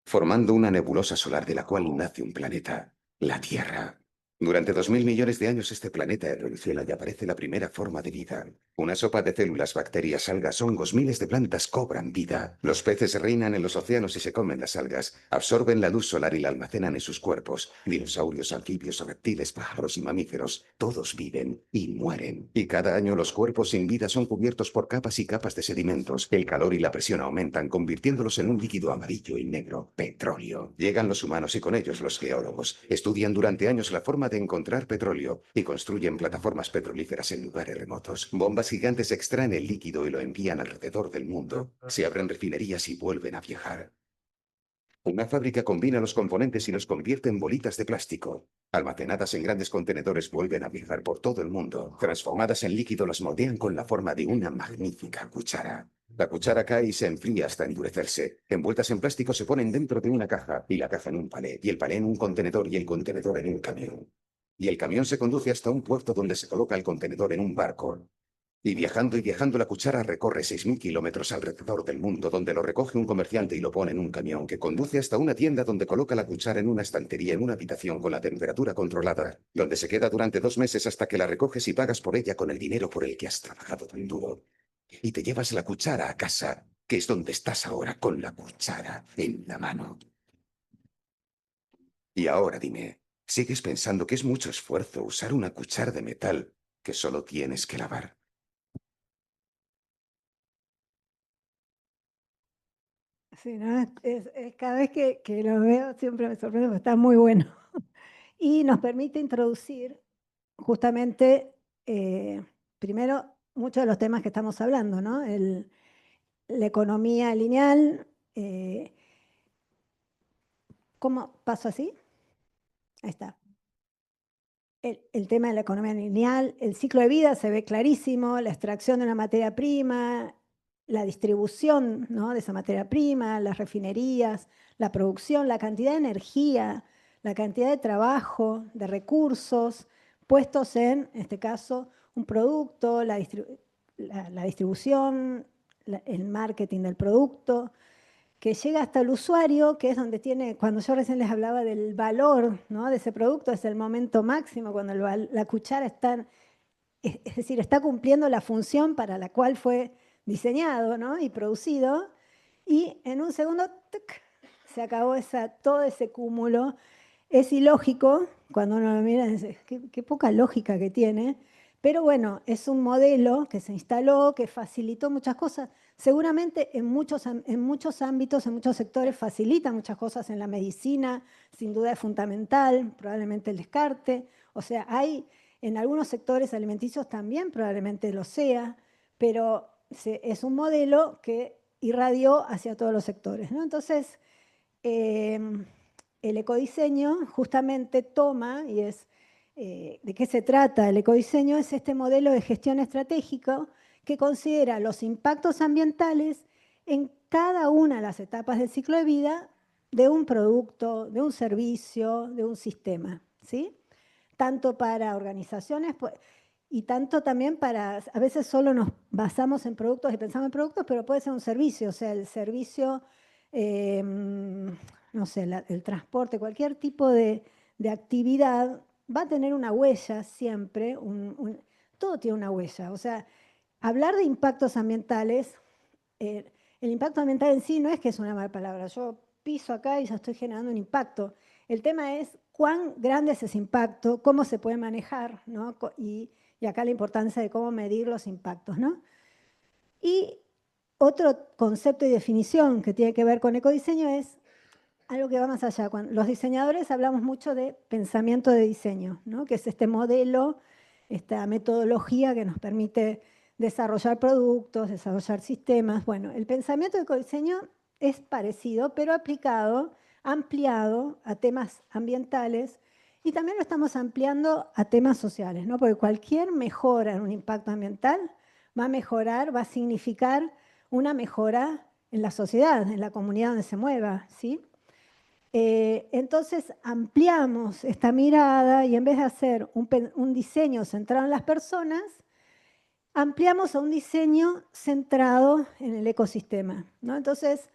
[SPEAKER 5] formando una nebulosa solar de la cual nace un planeta, la Tierra. Durante 2.000 millones de años este planeta evoluciona y aparece la primera forma de vida. Una sopa de células, bacterias, algas, hongos, miles de plantas cobran vida. Los peces reinan en los océanos y se comen las algas, absorben la luz solar y la almacenan en sus cuerpos. Dinosaurios, anfibios, reptiles, pájaros y mamíferos, todos viven y mueren. Y cada año los cuerpos sin vida son cubiertos por capas y capas de sedimentos. El calor y la presión aumentan, convirtiéndolos en un líquido amarillo y negro, petróleo. Llegan los humanos y con ellos los geólogos. Estudian durante años la forma de encontrar petróleo y construyen plataformas petrolíferas en lugares remotos. Bombas gigantes extraen el líquido y lo envían alrededor del mundo. Se abren refinerías y vuelven a viajar. Una fábrica combina los componentes y los convierte en bolitas de plástico. Almacenadas en grandes contenedores vuelven a viajar por todo el mundo. Transformadas en líquido las moldean con la forma de una magnífica cuchara. La cuchara cae y se enfría hasta endurecerse. Envueltas en plástico se ponen dentro de una caja, y la caja en un palé, y el palé en un contenedor, y el contenedor en un camión. Y el camión se conduce hasta un puerto donde se coloca el contenedor en un barco. Y viajando, la cuchara recorre 6.000 kilómetros alrededor del mundo, donde lo recoge un comerciante y lo pone en un camión que conduce hasta una tienda donde coloca la cuchara en una estantería en una habitación con la temperatura controlada, donde se queda durante 2 meses hasta que la recoges y pagas por ella con el dinero por el que has trabajado tan duro. Y te llevas la cuchara a casa, que es donde estás ahora con la cuchara en la mano. Y ahora dime, ¿sigues pensando que es mucho esfuerzo usar una cuchara de metal que solo tienes que lavar?
[SPEAKER 4] Sí, ¿no? Cada vez que lo veo siempre me sorprende porque está muy bueno. Y nos permite introducir justamente, primero, muchos de los temas que estamos hablando, ¿no? La economía lineal. ¿Cómo paso así? Ahí está. El tema de la economía lineal, el ciclo de vida se ve clarísimo, la extracción de una materia prima, la distribución, ¿no?, de esa materia prima, las refinerías, la producción, la cantidad de energía, la cantidad de trabajo, de recursos puestos en este caso, un producto, la distribución, el marketing del producto, que llega hasta el usuario, que es donde tiene, cuando yo recién les hablaba del valor, ¿no?, de ese producto, es el momento máximo, cuando la cuchara está, es decir, está cumpliendo la función para la cual fue diseñado, ¿no?, y producido, y en un segundo ¡tuc!, se acabó todo ese cúmulo. Es ilógico, cuando uno lo mira, dice, qué poca lógica que tiene, pero bueno, es un modelo que se instaló, que facilitó muchas cosas. Seguramente en muchos ámbitos, en muchos sectores facilita muchas cosas. En la medicina, sin duda es fundamental, probablemente el descarte. O sea, hay en algunos sectores alimenticios también probablemente lo sea, pero es un modelo que irradió hacia todos los sectores, ¿no? Entonces, el ecodiseño justamente toma, y es de qué se trata el ecodiseño, es este modelo de gestión estratégico que considera los impactos ambientales en cada una de las etapas del ciclo de vida de un producto, de un servicio, de un sistema, ¿sí? Tanto para organizaciones y tanto también para, a veces solo nos basamos en productos y pensamos en productos, pero puede ser un servicio, o sea, el servicio, no sé, el transporte, cualquier tipo de actividad va a tener una huella siempre, todo tiene una huella. O sea, hablar de impactos ambientales, el impacto ambiental en sí no es que es una mala palabra. Yo piso acá y ya estoy generando un impacto. El tema es cuán grande es ese impacto, cómo se puede manejar, ¿no? Y acá la importancia de cómo medir los impactos, ¿no? Y otro concepto y definición que tiene que ver con ecodiseño es algo que va más allá. Cuando los diseñadores hablamos mucho de pensamiento de diseño, ¿no? Que es este modelo, esta metodología que nos permite desarrollar productos, desarrollar sistemas. Bueno, el pensamiento de ecodiseño es parecido, pero aplicado, ampliado a temas ambientales y también lo estamos ampliando a temas sociales, ¿no? Porque cualquier mejora en un impacto ambiental va a mejorar, va a significar una mejora en la sociedad, en la comunidad donde se mueva, ¿sí? Entonces ampliamos esta mirada y en vez de hacer un diseño centrado en las personas, ampliamos a un diseño centrado en el ecosistema, ¿no? Entonces,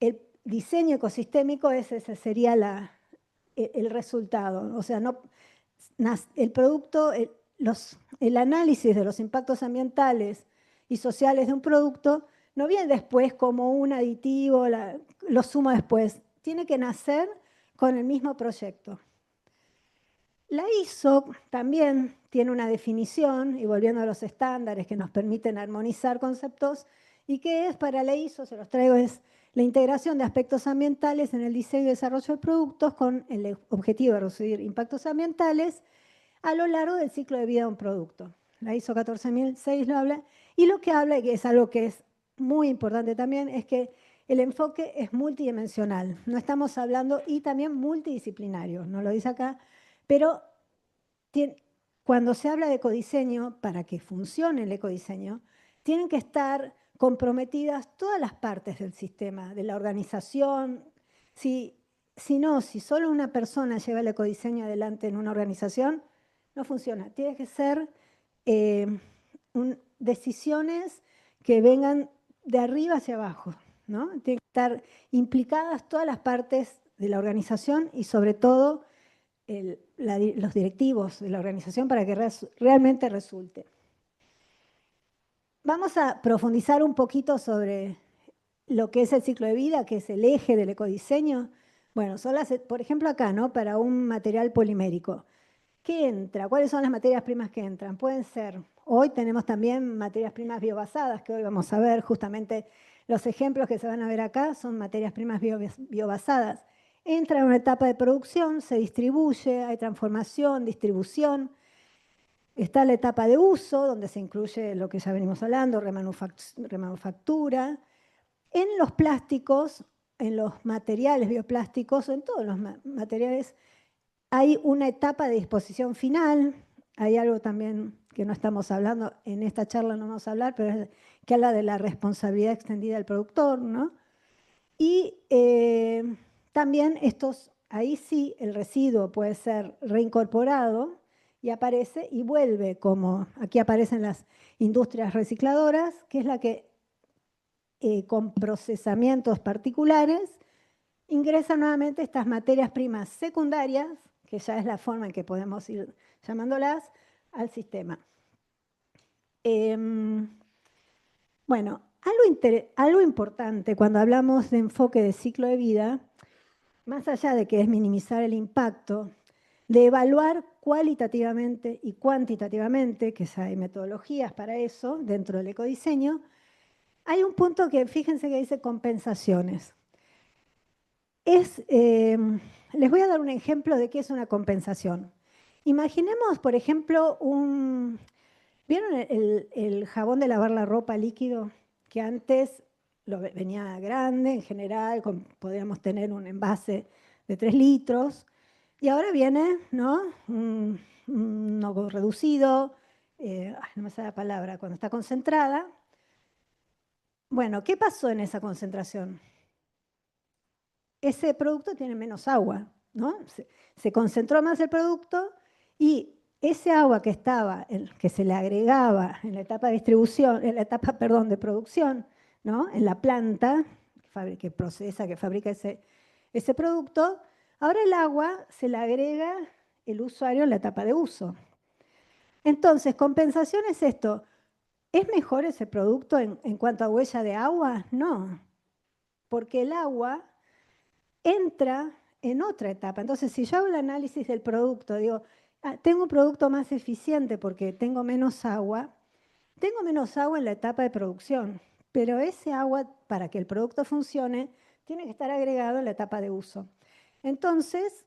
[SPEAKER 4] el diseño ecosistémico ese sería el resultado. O sea, el producto, el análisis de los impactos ambientales y sociales de un producto no viene después como un aditivo, lo sumo después. Tiene que nacer con el mismo proyecto. La ISO también tiene una definición, y volviendo a los estándares que nos permiten armonizar conceptos, y que es para la ISO, se los traigo, es la integración de aspectos ambientales en el diseño y desarrollo de productos con el objetivo de reducir impactos ambientales a lo largo del ciclo de vida de un producto. La ISO 14006 lo habla, y lo que habla, y que es algo que es muy importante también, es que el enfoque es multidimensional. No estamos hablando, y también multidisciplinario, no lo dice acá, pero cuando se habla de ecodiseño, para que funcione el ecodiseño, tienen que estar comprometidas todas las partes del sistema, de la organización. Si solo una persona lleva el ecodiseño adelante en una organización, no funciona. Tiene que ser decisiones que vengan de arriba hacia abajo, ¿no? Tienen que estar implicadas todas las partes de la organización y sobre todo los directivos de la organización para que realmente resulte. Vamos a profundizar un poquito sobre lo que es el ciclo de vida, que es el eje del ecodiseño. Bueno, por ejemplo acá, ¿no? Para un material polimérico. ¿Qué entra? ¿Cuáles son las materias primas que entran? Pueden ser, hoy tenemos también materias primas biobasadas, que hoy vamos a ver justamente los ejemplos que se van a ver acá, son materias primas biobasadas. Entra en una etapa de producción, se distribuye, hay transformación, distribución. Está la etapa de uso, donde se incluye lo que ya venimos hablando, remanufactura. En los plásticos, en los materiales bioplásticos, en todos los materiales, hay una etapa de disposición final. Hay algo también que no estamos hablando, en esta charla no vamos a hablar, pero es que habla de la responsabilidad extendida del productor, ¿no? Y también ahí sí el residuo puede ser reincorporado y aparece y vuelve, como aquí aparecen las industrias recicladoras, que es la que con procesamientos particulares ingresa nuevamente estas materias primas secundarias, que ya es la forma en que podemos ir llamándolas, al sistema. Bueno, algo importante cuando hablamos de enfoque de ciclo de vida, más allá de que es minimizar el impacto, de evaluar cualitativamente y cuantitativamente, que hay metodologías para eso dentro del ecodiseño, hay un punto que fíjense que dice compensaciones. Les voy a dar un ejemplo de qué es una compensación. Imaginemos, por ejemplo, ¿vieron el jabón de lavar la ropa líquido? Que antes venía grande, en general, podríamos tener un envase de 3 litros, y ahora viene, ¿no? Un reducido, no me sale la palabra, cuando está concentrada. Bueno, ¿qué pasó en esa concentración? Ese producto tiene menos agua, ¿no? Se concentró más el producto y ese agua que se le agregaba en la etapa de distribución, en la etapa, perdón, de producción, ¿no? En la planta que procesa, que fabrica ese producto, ahora el agua se le agrega el usuario en la etapa de uso. Entonces, compensación es esto. ¿Es mejor ese producto en cuanto a huella de agua? No, porque el agua entra en otra etapa. Entonces, si yo hago el análisis del producto, digo, tengo un producto más eficiente porque tengo menos agua, tengo menos agua en la etapa de producción, pero ese agua, para que el producto funcione, tiene que estar agregado en la etapa de uso. Entonces,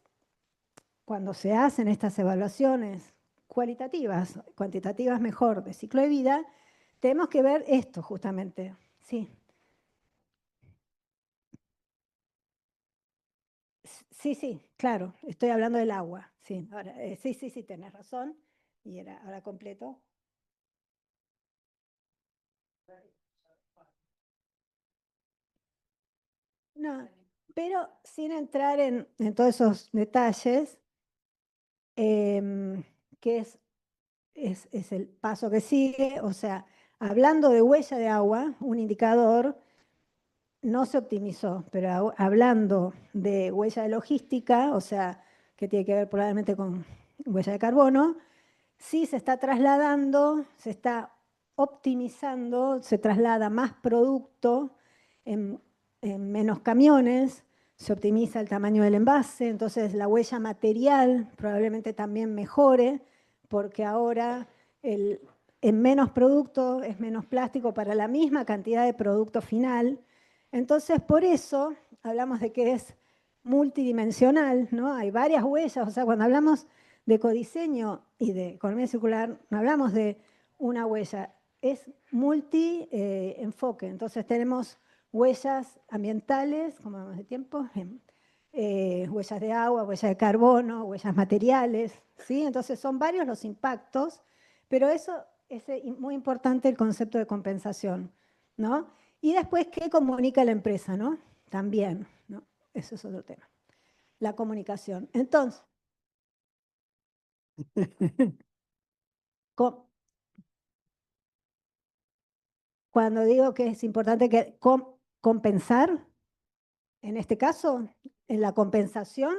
[SPEAKER 4] cuando se hacen estas evaluaciones cualitativas, cuantitativas mejor, de ciclo de vida, tenemos que ver esto justamente. Sí. Sí, claro, estoy hablando del agua. Sí, ahora, sí, tenés razón. Y ahora completo. No, pero sin entrar en todos esos detalles, que es el paso que sigue. O sea, hablando de huella de agua, un indicador no se optimizó, pero hablando de huella de logística, o sea, que tiene que ver probablemente con huella de carbono, sí se está trasladando, se está optimizando, se traslada más producto en menos camiones, se optimiza el tamaño del envase, entonces la huella material probablemente también mejore, porque ahora en menos producto es menos plástico para la misma cantidad de producto final. Entonces, por eso hablamos de que es multidimensional, ¿no? Hay varias huellas, o sea, cuando hablamos de ecodiseño y de economía circular, no hablamos de una huella, es multi-enfoque. Entonces tenemos huellas ambientales, como vemos de tiempo, huellas de agua, huellas de carbono, huellas materiales, ¿sí? Entonces son varios los impactos, pero eso es muy importante el concepto de compensación, ¿no? Y después, ¿qué comunica la empresa, no? También, ¿no? Eso es otro tema. La comunicación. Entonces, cuando digo que es importante que compensar, en este caso, en la compensación,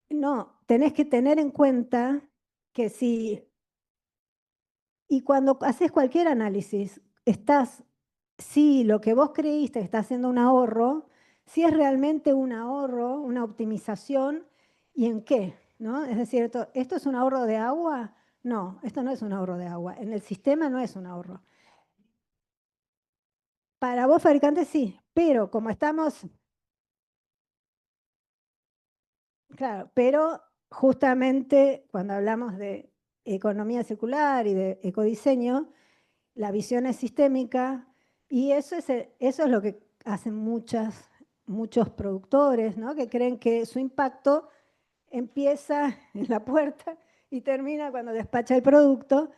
[SPEAKER 4] no, tenés que tener en cuenta que si, y cuando haces cualquier análisis, si lo que vos creíste que está haciendo un ahorro, si es realmente un ahorro, una optimización, ¿y en qué? ¿No? Es decir, ¿esto es un ahorro de agua? No, esto no es un ahorro de agua. En el sistema no es un ahorro. Para vos, fabricante, sí, pero como estamos, claro, pero justamente cuando hablamos de economía circular y de ecodiseño, la visión es sistémica y eso es lo que hacen muchos productores, ¿no? Que creen que su impacto empieza en la puerta y termina cuando despacha el producto.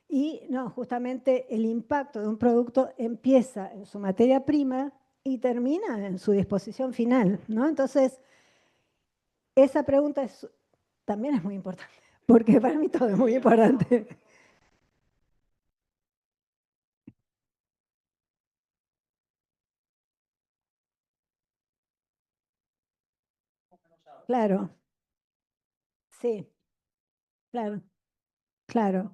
[SPEAKER 4] Y no, justamente el impacto de un producto empieza en su materia prima y termina en su disposición final, ¿no? Entonces, esa pregunta también es muy importante, porque para mí todo es muy importante. Claro, sí, claro, claro.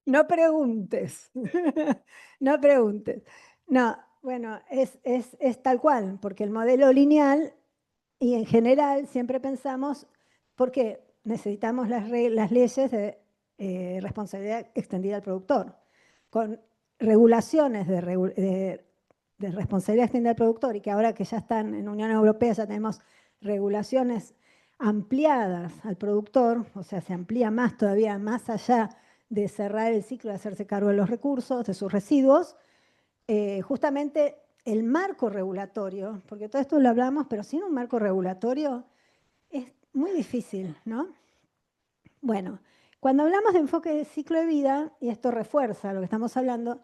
[SPEAKER 4] No preguntes, no preguntes. No, bueno, es tal cual, porque el modelo lineal y en general siempre pensamos, porque necesitamos las leyes de responsabilidad extendida al productor, con regulaciones de responsabilidad extendida al productor y que ahora que ya están en Unión Europea ya tenemos regulaciones ampliadas al productor, o sea, se amplía más todavía, más allá de cerrar el ciclo de hacerse cargo de los recursos, de sus residuos, justamente el marco regulatorio, porque todo esto lo hablamos, pero sin un marco regulatorio es muy difícil, ¿no? Bueno, cuando hablamos de enfoque de ciclo de vida, y esto refuerza lo que estamos hablando,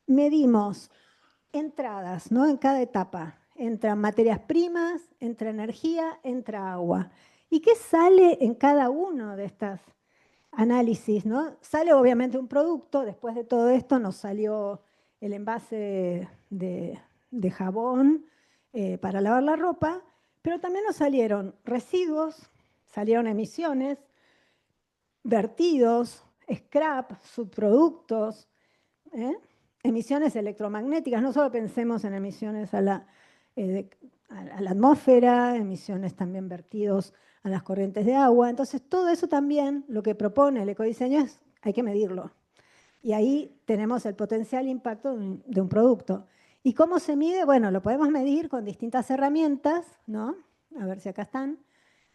[SPEAKER 4] medimos entradas, ¿no? En cada etapa. Entran materias primas, entra energía, entra agua. ¿Y qué sale en cada uno de estas análisis, ¿no? Sale obviamente un producto, después de todo esto nos salió el envase de jabón para lavar la ropa, pero también nos salieron residuos, salieron emisiones, vertidos, scrap, subproductos, emisiones electromagnéticas. No solo pensemos en emisiones a la a la atmósfera, emisiones también vertidos a las corrientes de agua. Entonces, todo eso también, lo que propone el ecodiseño es, hay que medirlo. Y ahí tenemos el potencial impacto de un producto. ¿Y cómo se mide? Bueno, lo podemos medir con distintas herramientas, ¿no? A ver si acá están.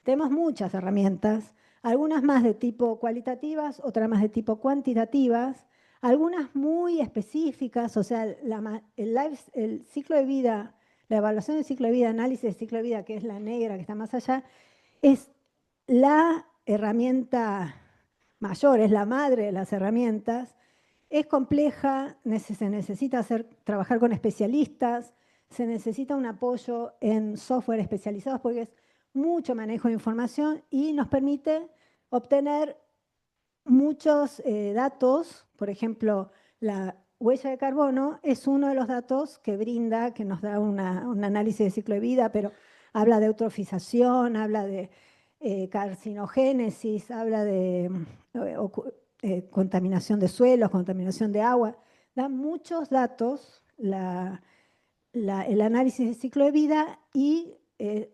[SPEAKER 4] Tenemos muchas herramientas, algunas más de tipo cualitativas, otras más de tipo cuantitativas, algunas muy específicas, o sea, el ciclo de vida, la evaluación del ciclo de vida, análisis del ciclo de vida, que es la negra que está más allá, es la herramienta mayor, es la madre de las herramientas. Es compleja, se necesita trabajar con especialistas, se necesita un apoyo en software especializados porque es mucho manejo de información y nos permite obtener muchos datos. Por ejemplo, la huella de carbono es uno de los datos que brinda, que nos da un análisis de ciclo de vida, pero habla de eutrofización, habla de carcinogénesis, habla de contaminación de suelos, contaminación de agua. Da muchos datos el análisis de ciclo de vida y es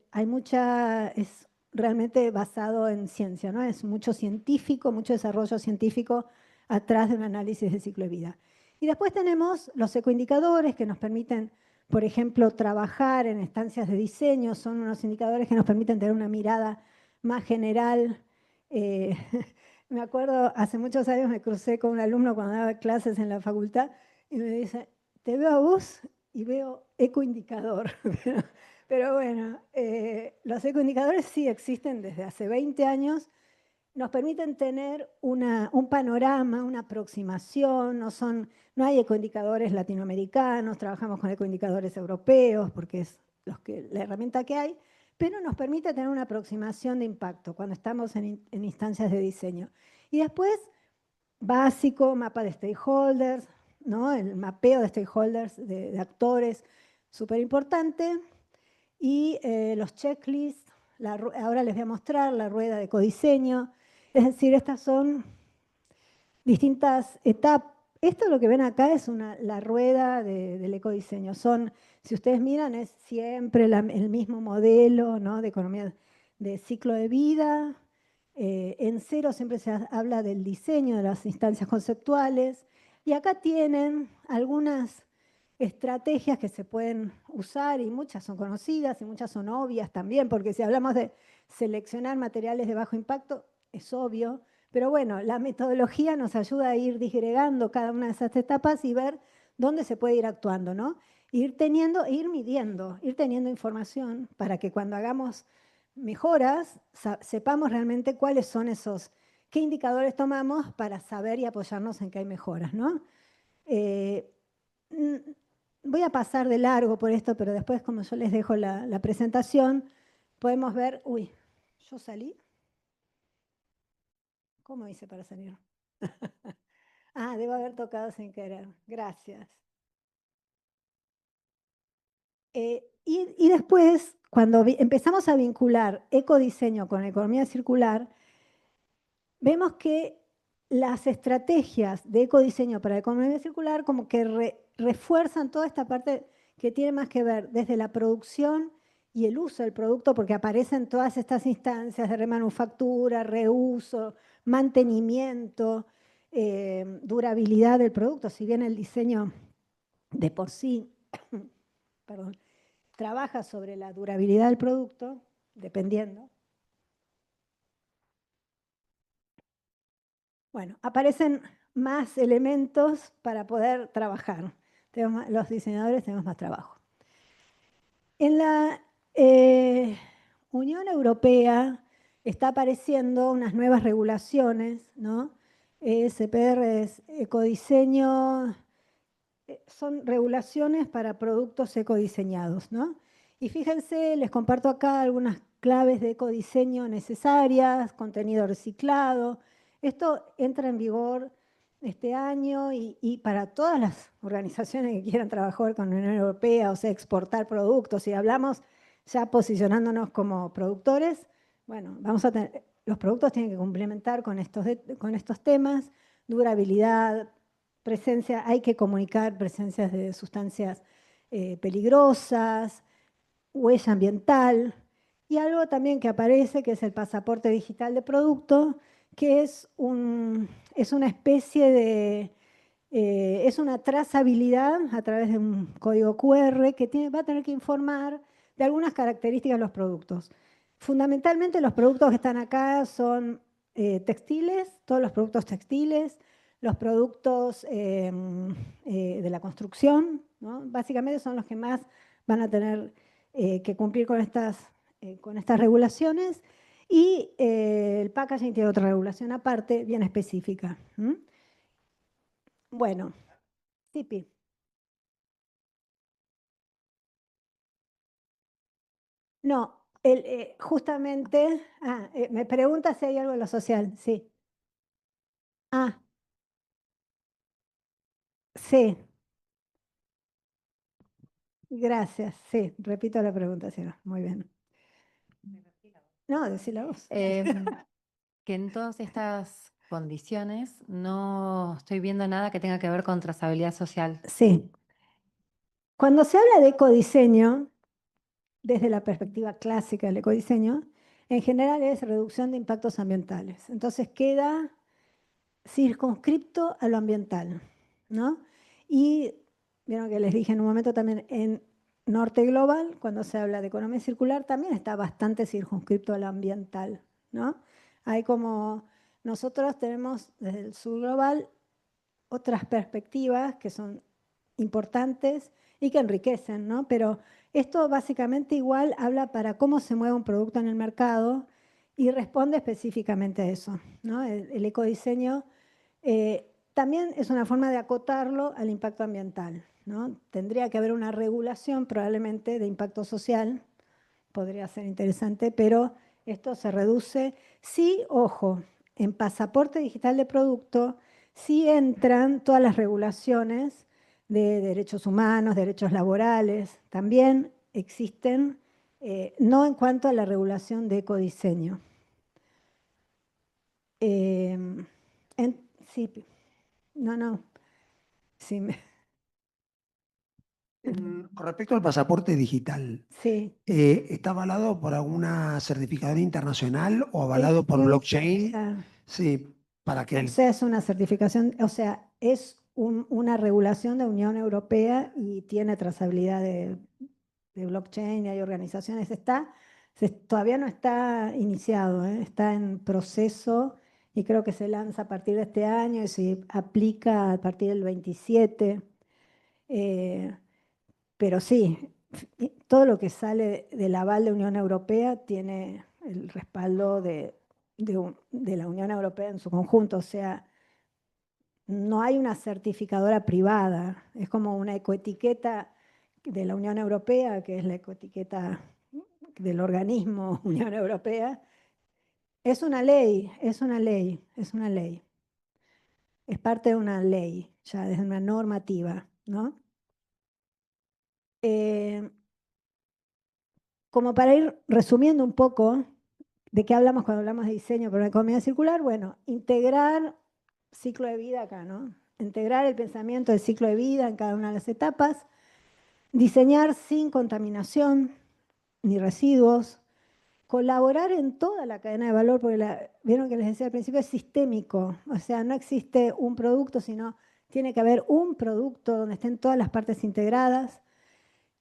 [SPEAKER 4] realmente basado en ciencia, ¿no? Es mucho científico, mucho desarrollo científico atrás de un análisis de ciclo de vida. Y después tenemos los ecoindicadores que nos permiten, por ejemplo, trabajar en instancias de diseño. Son unos indicadores que nos permiten tener una mirada más general. Me acuerdo, hace muchos años me crucé con un alumno cuando daba clases en la facultad y me dice, te veo a vos y veo ecoindicador. Pero bueno, los ecoindicadores sí existen desde hace 20 años, nos permiten tener un panorama, una aproximación, no hay ecoindicadores latinoamericanos, trabajamos con ecoindicadores europeos porque es la herramienta que hay, pero nos permite tener una aproximación de impacto cuando estamos en instancias de diseño. Y después, básico, mapa de stakeholders, ¿no? El mapeo de stakeholders, de actores, súper importante. Y los checklists, ahora les voy a mostrar la rueda de codiseño. Es decir, estas son distintas etapas. Esto lo que ven acá es la rueda del ecodiseño. Si ustedes miran, es siempre el mismo modelo, ¿no? De economía de ciclo de vida. En cero siempre se habla del diseño de las instancias conceptuales. Y acá tienen algunas estrategias que se pueden usar y muchas son conocidas y muchas son obvias también, porque si hablamos de seleccionar materiales de bajo impacto, es obvio. Pero bueno, la metodología nos ayuda a ir disgregando cada una de esas etapas y ver dónde se puede ir actuando, ¿no? Ir midiendo, ir teniendo información para que cuando hagamos mejoras sepamos realmente cuáles son qué indicadores tomamos para saber y apoyarnos en que hay mejoras, ¿no? Voy a pasar de largo por esto, pero después, como yo les dejo la presentación, podemos ver, uy, ¿yo salí? ¿Cómo hice para salir? Debo haber tocado sin querer. Gracias. Y después, cuando empezamos a vincular ecodiseño con economía circular, vemos que las estrategias de ecodiseño para la economía circular como que refuerzan toda esta parte que tiene más que ver desde la producción y el uso del producto, porque aparecen todas estas instancias de remanufactura, reuso, mantenimiento, durabilidad del producto. Si bien el diseño de por sí perdón, trabaja sobre la durabilidad del producto, dependiendo. Bueno, aparecen más elementos para poder trabajar. Los diseñadores tenemos más trabajo. En la Unión Europea está apareciendo unas nuevas regulaciones, ¿no? ESPR es ecodiseño, son regulaciones para productos ecodiseñados, ¿no? Y fíjense, les comparto acá algunas claves de ecodiseño necesarias, contenido reciclado. Esto entra en vigor este año y para todas las organizaciones que quieran trabajar con la Unión Europea, o sea, exportar productos, si hablamos ya posicionándonos como productores, bueno, los productos tienen que complementar con estos temas, durabilidad, presencia, hay que comunicar presencias de sustancias peligrosas, huella ambiental y algo también que aparece, que es el pasaporte digital de producto, que es una especie de, es una trazabilidad a través de un código QR que va a tener que informar de algunas características de los productos. Fundamentalmente los productos que están acá son textiles, todos los productos textiles, los productos de la construcción, ¿no? Básicamente son los que más van a tener que cumplir con estas regulaciones, y el packaging tiene otra regulación aparte, bien específica. Bueno, Tipi. No, justamente, me pregunta si hay algo en lo social, sí. Ah, sí, gracias, sí, repito la pregunta, sí, muy bien. No, decila vos.
[SPEAKER 6] Que en todas estas condiciones no estoy viendo nada que tenga que ver con trazabilidad social.
[SPEAKER 4] Sí. Cuando se habla de ecodiseño, desde la perspectiva clásica del ecodiseño, en general es reducción de impactos ambientales. Entonces queda circunscripto a lo ambiental, ¿no? Y vieron que les dije en un momento también en Norte Global, cuando se habla de economía circular, también está bastante circunscripto a lo ambiental, ¿no? Hay como, nosotros tenemos desde el Sur Global otras perspectivas que son importantes y que enriquecen, ¿no? Pero esto básicamente igual habla para cómo se mueve un producto en el mercado y responde específicamente a eso, ¿no? El ecodiseño también es una forma de acotarlo al impacto ambiental, ¿no? Tendría que haber una regulación probablemente de impacto social, podría ser interesante, pero esto se reduce. Sí, ojo, en pasaporte digital de producto sí entran todas las regulaciones de derechos humanos, derechos laborales, también existen, no en cuanto a la regulación de ecodiseño. Sí, no, sí,
[SPEAKER 7] Con respecto al pasaporte digital,
[SPEAKER 4] sí.
[SPEAKER 7] ¿está avalado por alguna certificadora internacional o avalado por blockchain? Sí, para que
[SPEAKER 4] O sea, es una certificación, o sea, es una regulación de Unión Europea y tiene trazabilidad de blockchain y hay organizaciones. Todavía no está iniciado, está en proceso y creo que se lanza a partir de este año y se aplica a partir del 27. Pero sí, todo lo que sale del aval de Unión Europea tiene el respaldo de la Unión Europea en su conjunto. O sea, no hay una certificadora privada, es como una ecoetiqueta de la Unión Europea, que es la ecoetiqueta del organismo Unión Europea. Es una ley, es una ley, es una ley. Es parte de una ley, ya desde una normativa, ¿no? Como para ir resumiendo un poco de qué hablamos cuando hablamos de diseño para una economía circular, bueno, integrar ciclo de vida acá, ¿no? Integrar el pensamiento del ciclo de vida en cada una de las etapas, diseñar sin contaminación ni residuos, colaborar en toda la cadena de valor, porque vieron que les decía al principio, es sistémico, o sea, no existe un producto, sino tiene que haber un producto donde estén todas las partes integradas,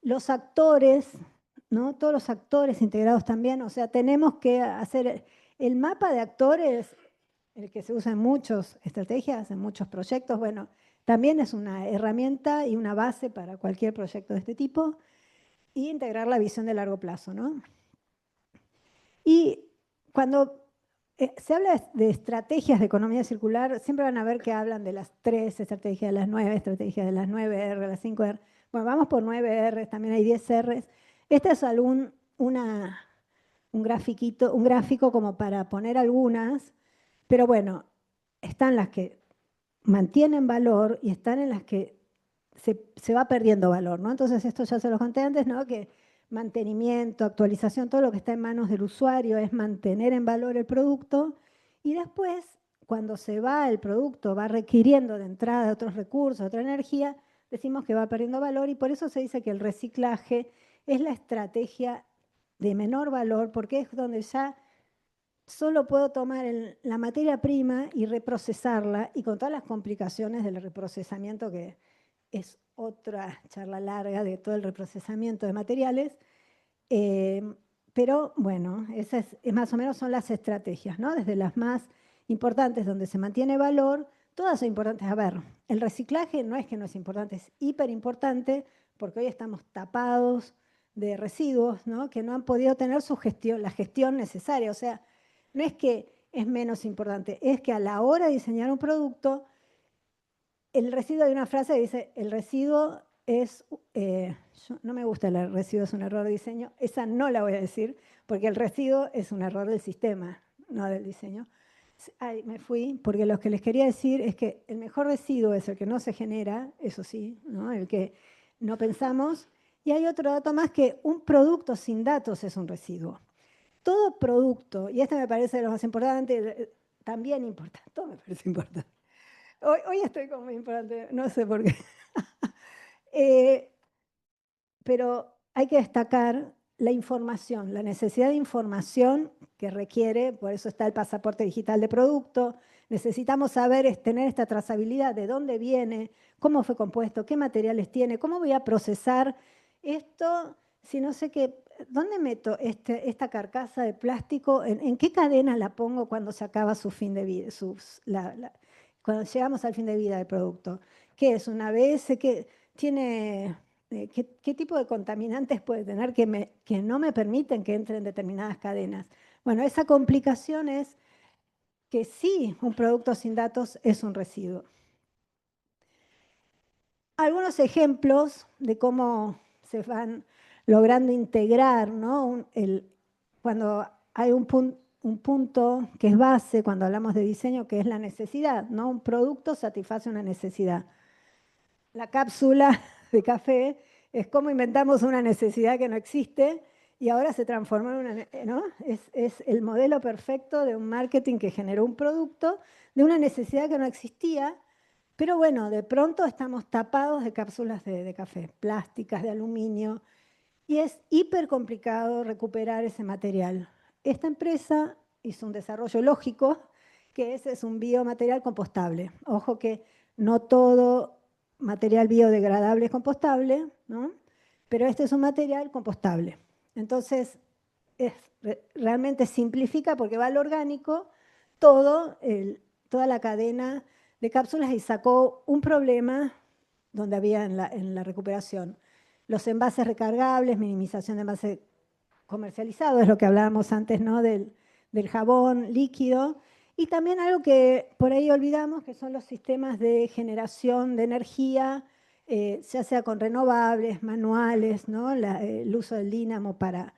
[SPEAKER 4] los actores, ¿no? Todos los actores integrados también, o sea, tenemos que hacer el mapa de actores, el que se usa en muchas estrategias, en muchos proyectos, bueno, también es una herramienta y una base para cualquier proyecto de este tipo, y integrar la visión de largo plazo, ¿no? Y cuando se habla de estrategias de economía circular, siempre van a ver que hablan de las 3 estrategias, de las 9 estrategias, de las 9R, las 5R. Bueno, vamos por 9R, también hay 10Rs. Este es un gráfico como para poner algunas, pero bueno, están las que mantienen valor y están en las que se va perdiendo valor, ¿no? Entonces esto ya se los conté antes, ¿no? Que mantenimiento, actualización, todo lo que está en manos del usuario es mantener en valor el producto y después, cuando se va el producto, va requiriendo de entrada otros recursos, otra energía, decimos que va perdiendo valor y por eso se dice que el reciclaje es la estrategia de menor valor porque es donde ya solo puedo tomar la materia prima y reprocesarla y con todas las complicaciones del reprocesamiento, que es otra charla larga de todo el reprocesamiento de materiales. Pero bueno, esas más o menos son las estrategias, ¿no? Desde las más importantes donde se mantiene valor, todas son importantes. A ver, el reciclaje no es que no es importante, es hiper importante porque hoy estamos tapados de residuos, ¿no? Que no han podido tener su gestión, la gestión necesaria. O sea, no es que es menos importante, es que a la hora de diseñar un producto, el residuo, hay una frase que dice, el residuo es, no me gusta el residuo es un error de diseño, esa no la voy a decir, porque el residuo es un error del sistema, no del diseño. Ay, me fui, porque lo que les quería decir es que el mejor residuo es el que no se genera, eso sí, ¿no? El que no pensamos. Y hay otro dato más, que un producto sin datos es un residuo. Todo producto, y este me parece lo más importante, también importante, todo me parece importante. Hoy estoy como muy importante, no sé por qué. Pero hay que destacar la información, la necesidad de información que requiere, por eso está el pasaporte digital de producto. Necesitamos saber, tener esta trazabilidad de dónde viene, cómo fue compuesto, qué materiales tiene, cómo voy a procesar esto, si no sé qué, dónde meto esta carcasa de plástico, en qué cadena la pongo cuando se acaba su fin de vida, cuando llegamos al fin de vida del producto. ¿Qué es? ¿Una ABS? ¿Qué tiene? ¿Qué tipo de contaminantes puede tener que no me permiten que entre en determinadas cadenas? Bueno, esa complicación es que sí, un producto sin datos es un residuo. Algunos ejemplos de cómo se van logrando integrar, ¿no? Cuando hay un punto que es base cuando hablamos de diseño, que es la necesidad, ¿no? Un producto satisface una necesidad. La cápsula de café es como inventamos una necesidad que no existe y ahora se transformó en una, ¿no? Es el modelo perfecto de un marketing que generó un producto de una necesidad que no existía, pero bueno, de pronto estamos tapados de cápsulas de café, plásticas, de aluminio, y es hiper complicado recuperar ese material. Esta empresa hizo un desarrollo lógico, que ese es un biomaterial compostable. Ojo que no todo material biodegradable es compostable, ¿no? Pero este es un material compostable. Entonces, realmente simplifica porque va al orgánico toda la cadena de cápsulas y sacó un problema donde había en la recuperación. Los envases recargables, minimización de envases comercializados, es lo que hablábamos antes, ¿no? del jabón líquido. Y también algo que por ahí olvidamos, que son los sistemas de generación de energía, ya sea con renovables, manuales, ¿no? El uso del dínamo para...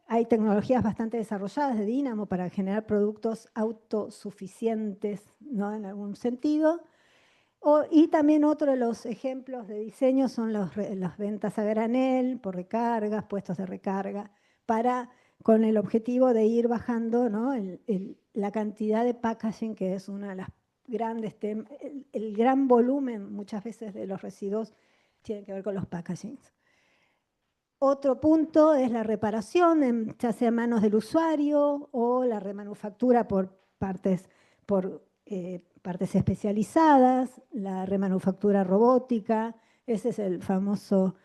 [SPEAKER 4] Hay tecnologías bastante desarrolladas de dínamo para generar productos autosuficientes, ¿no? En algún sentido. Y también otro de los ejemplos de diseño son las ventas a granel, por recargas, puestos de recarga, con el objetivo de ir bajando, ¿no? la cantidad de packaging, que es una de las grandes temas. El gran volumen muchas veces de los residuos tiene que ver con los packagings. Otro punto es la reparación, ya sea en manos del usuario o la remanufactura por partes especializadas, la remanufactura robótica. Ese es el famoso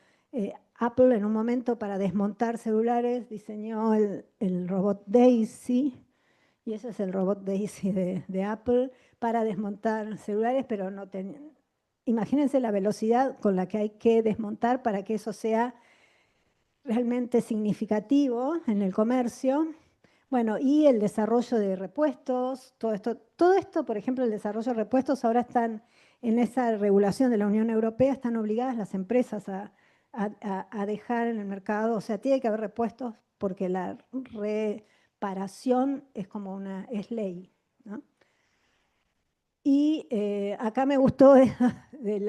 [SPEAKER 4] Apple. En un momento, para desmontar celulares, diseñó el robot Daisy, y ese es el robot Daisy de Apple para desmontar celulares, pero no tenían... Imagínense la velocidad con la que hay que desmontar para que eso sea realmente significativo en el comercio. Bueno, y el desarrollo de repuestos, todo esto, por ejemplo, el desarrollo de repuestos, ahora están en esa regulación de la Unión Europea, están obligadas las empresas a dejar en el mercado, o sea, tiene que haber repuestos porque la reparación es ley, ¿no? Y acá me gustó de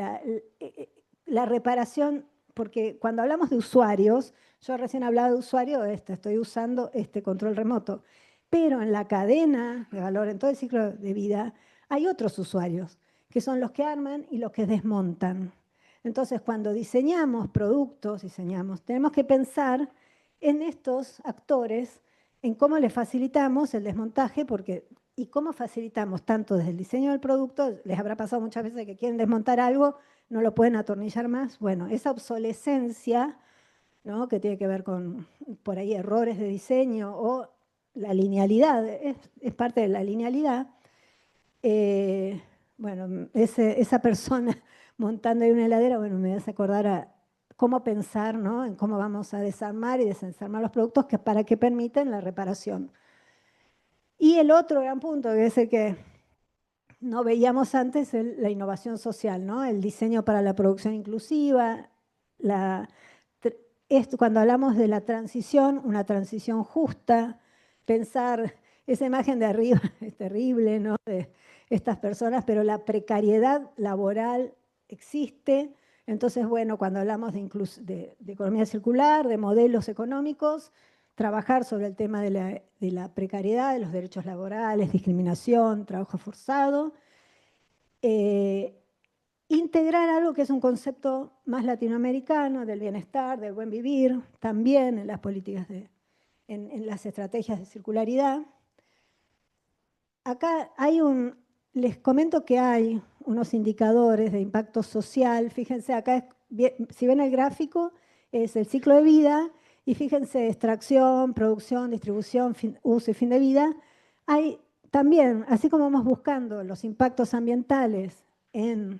[SPEAKER 4] la reparación, porque cuando hablamos de usuarios, yo recién hablaba de usuario, estoy usando este control remoto, pero en la cadena de valor, en todo el ciclo de vida, hay otros usuarios, que son los que arman y los que desmontan. Entonces, cuando diseñamos productos, tenemos que pensar en estos actores, en cómo les facilitamos el desmontaje, y cómo facilitamos tanto desde el diseño del producto, les habrá pasado muchas veces que quieren desmontar algo, no lo pueden atornillar más. Bueno, esa obsolescencia, ¿no?, que tiene que ver con, por ahí, errores de diseño o la linealidad, es parte de la linealidad. Bueno, esa persona montando ahí una heladera, bueno, me hace acordar a cómo pensar, ¿no?, en cómo vamos a desarmar y desarmar los productos para que permitan la reparación. Y el otro gran punto, que es el que no veíamos antes, es la innovación social, ¿no?, el diseño para la producción inclusiva, cuando hablamos de la transición, una transición justa, pensar esa imagen de arriba es terrible, ¿no?, de estas personas, pero la precariedad laboral existe. Entonces, bueno, cuando hablamos de economía circular, de modelos económicos, trabajar sobre el tema de la precariedad, de los derechos laborales, discriminación, trabajo forzado. Integrar algo que es un concepto más latinoamericano, del bienestar, del buen vivir, también en las políticas, en las estrategias de circularidad. Acá les comento que hay unos indicadores de impacto social. Fíjense, acá, si ven el gráfico, es el ciclo de vida, y fíjense, extracción, producción, distribución, uso y fin de vida. Hay también, así como vamos buscando los impactos ambientales en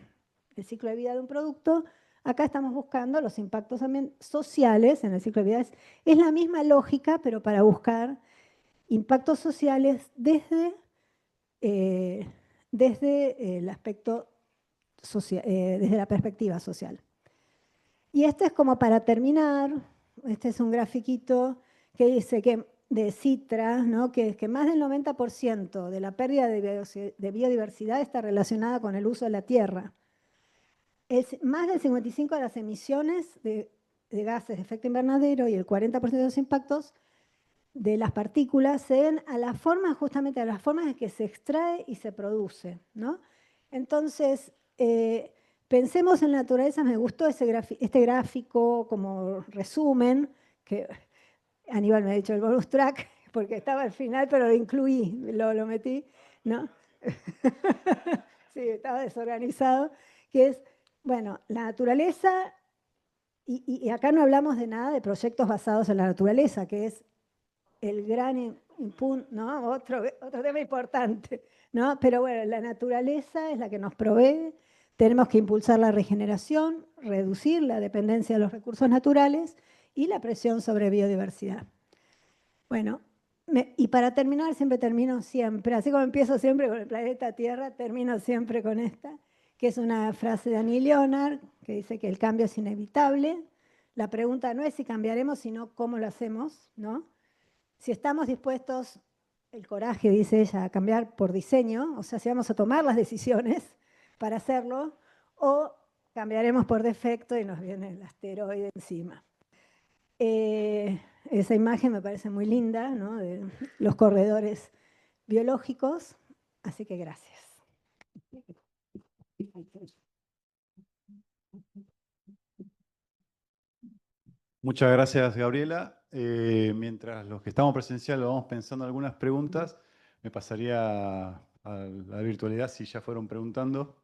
[SPEAKER 4] el ciclo de vida de un producto, acá estamos buscando los impactos sociales en el ciclo de vida. Es la misma lógica, pero para buscar impactos sociales desde el aspecto social, desde la perspectiva social. Y este es como para terminar, este es un grafiquito que dice que de Citra, ¿no?, que más del 90% de la pérdida de biodiversidad está relacionada con el uso de la tierra. Más del 55% de las emisiones de gases de efecto invernadero y el 40% de los impactos de las partículas se deben a la forma, justamente a las formas en que se extrae y se produce, ¿no? Entonces, pensemos en la naturaleza. Me gustó este gráfico como resumen, que Aníbal me ha dicho el bonus track, porque estaba al final, pero lo incluí, lo metí, ¿no? Sí, estaba desorganizado, que es, bueno, la naturaleza, y acá no hablamos de nada de proyectos basados en la naturaleza, que es el gran punto, ¿no?, otro tema importante, ¿no? Pero bueno, la naturaleza es la que nos provee, tenemos que impulsar la regeneración, reducir la dependencia de los recursos naturales y la presión sobre biodiversidad. Bueno, y para terminar, siempre, así como empiezo siempre con el planeta Tierra, termino siempre con esta, que es una frase de Annie Leonard, que dice que el cambio es inevitable. La pregunta no es si cambiaremos, sino cómo lo hacemos, ¿no? Si estamos dispuestos, el coraje, dice ella, a cambiar por diseño, o sea, si vamos a tomar las decisiones para hacerlo, o cambiaremos por defecto y nos viene el asteroide encima. Esa imagen me parece muy linda, ¿no?, de los corredores biológicos, así que gracias.
[SPEAKER 3] Muchas gracias, Gabriela. Mientras los que estamos presenciales vamos pensando algunas preguntas, me pasaría a la virtualidad si ya fueron preguntando.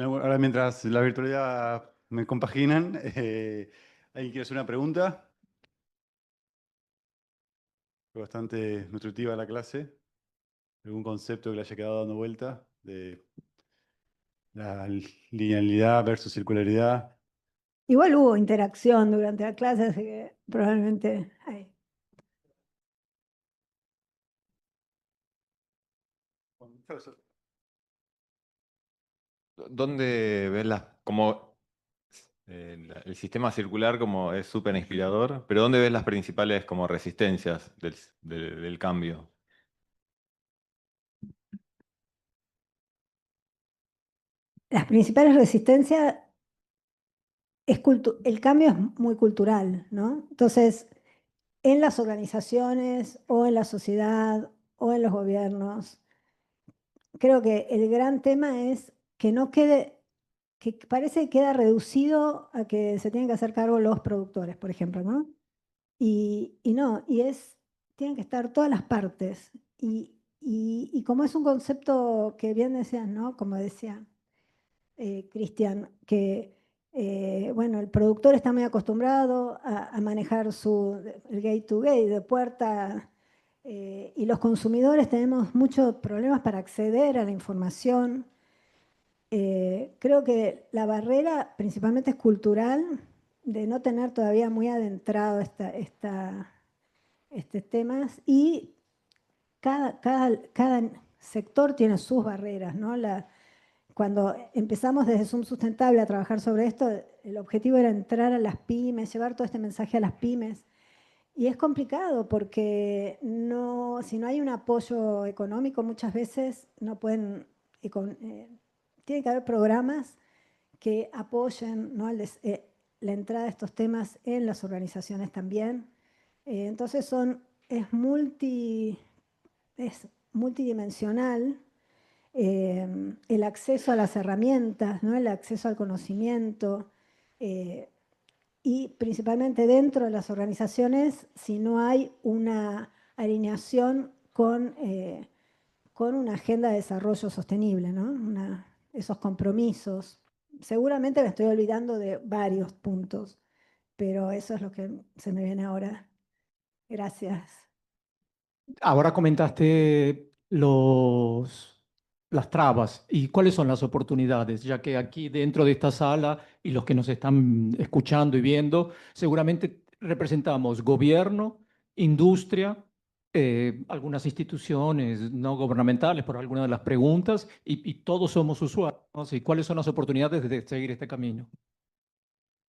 [SPEAKER 3] Ahora, mientras la virtualidad me compaginan, ¿alguien quiere hacer una pregunta? Fue bastante nutritiva la clase. ¿Algún concepto que le haya quedado dando vuelta de la linealidad versus circularidad?
[SPEAKER 4] Igual hubo interacción durante la clase, así que probablemente hay.
[SPEAKER 8] ¿Dónde ves como el sistema circular como es súper inspirador, pero dónde ves las principales como resistencias del cambio?
[SPEAKER 4] las principales resistencias el cambio es muy cultural, ¿no? Entonces, en las organizaciones o en la sociedad o en los gobiernos, creo que el gran tema es que no quede, que parece que queda reducido a que se tienen que hacer cargo los productores, por ejemplo, ¿no? Y no, tienen que estar todas las partes. Y como es un concepto que bien decían, ¿no? Como decía Cristian, que bueno, el productor está muy acostumbrado a manejar el gate to gate, de puerta, y los consumidores tenemos muchos problemas para acceder a la información. Creo que la barrera principalmente es cultural, de no tener todavía muy adentrado estos temas, y cada sector tiene sus barreras, ¿no? Cuando empezamos desde Zoom Sustentable a trabajar sobre esto, el objetivo era entrar a las pymes, llevar todo este mensaje a las pymes. Y es complicado porque si no hay un apoyo económico, muchas veces no pueden, tiene que haber programas que apoyen, ¿no? La entrada de estos temas en las organizaciones también. Entonces es multidimensional el acceso a las herramientas, ¿no? El acceso al conocimiento, y principalmente dentro de las organizaciones, si no hay una alineación con una agenda de desarrollo sostenible, ¿no? Esos compromisos. Seguramente me estoy olvidando de varios puntos, pero eso es lo que se me viene ahora. Gracias.
[SPEAKER 9] Ahora comentaste las trabas y cuáles son las oportunidades, ya que aquí dentro de esta sala y los que nos están escuchando y viendo, seguramente representamos gobierno, industria, algunas instituciones no gubernamentales por algunas de las preguntas y todos somos usuarios, ¿no? Sí, ¿cuáles son las oportunidades de seguir este camino?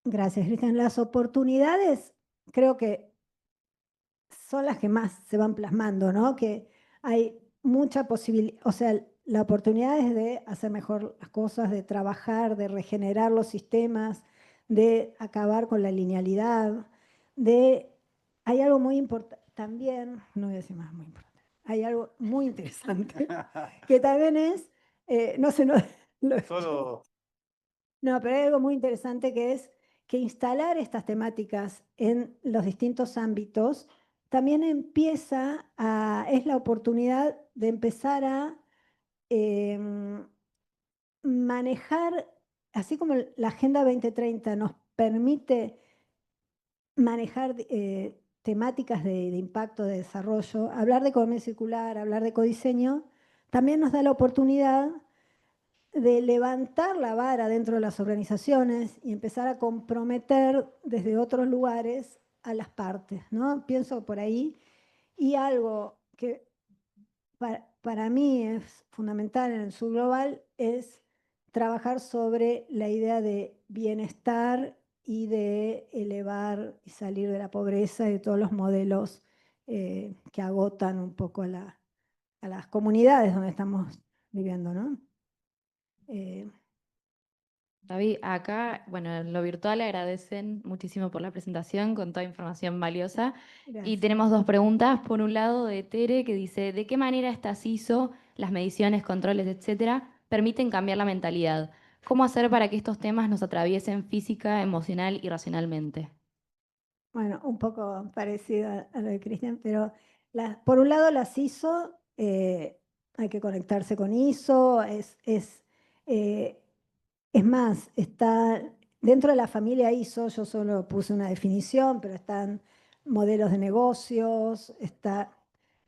[SPEAKER 4] Gracias, Cristian. Las oportunidades creo que son las que más se van plasmando, ¿no? Que hay mucha posibilidad, o sea, la oportunidad es de hacer mejor las cosas, de trabajar, de regenerar los sistemas, de acabar con la linealidad, hay algo muy importante, también, no voy a decir más muy importante, hay algo muy interesante, que también es, no sé, no, no, pero hay algo muy interesante que es que instalar estas temáticas en los distintos ámbitos también es la oportunidad de empezar a manejar, así como la Agenda 2030 nos permite manejar temáticas de impacto, de desarrollo, hablar de economía circular, hablar de ecodiseño, también nos da la oportunidad de levantar la vara dentro de las organizaciones y empezar a comprometer desde otros lugares a las partes, ¿no? Pienso por ahí. Y algo que para mí es fundamental en el Sur Global es trabajar sobre la idea de bienestar y de elevar y salir de la pobreza y de todos los modelos que agotan un poco a las comunidades donde estamos viviendo, ¿no?
[SPEAKER 10] David, acá, bueno, en lo virtual agradecen muchísimo por la presentación con toda información valiosa.
[SPEAKER 4] Gracias.
[SPEAKER 10] Y tenemos dos preguntas. Por un lado, de Tere, que dice, ¿de qué manera estas ISO, las mediciones, controles, etcétera, permiten cambiar la mentalidad? ¿Cómo hacer para que estos temas nos atraviesen física, emocional y racionalmente?
[SPEAKER 4] Bueno, un poco parecido a lo de Cristian, pero por un lado las ISO, hay que conectarse con ISO, es más, está dentro de la familia ISO, yo solo puse una definición, pero están modelos de negocios,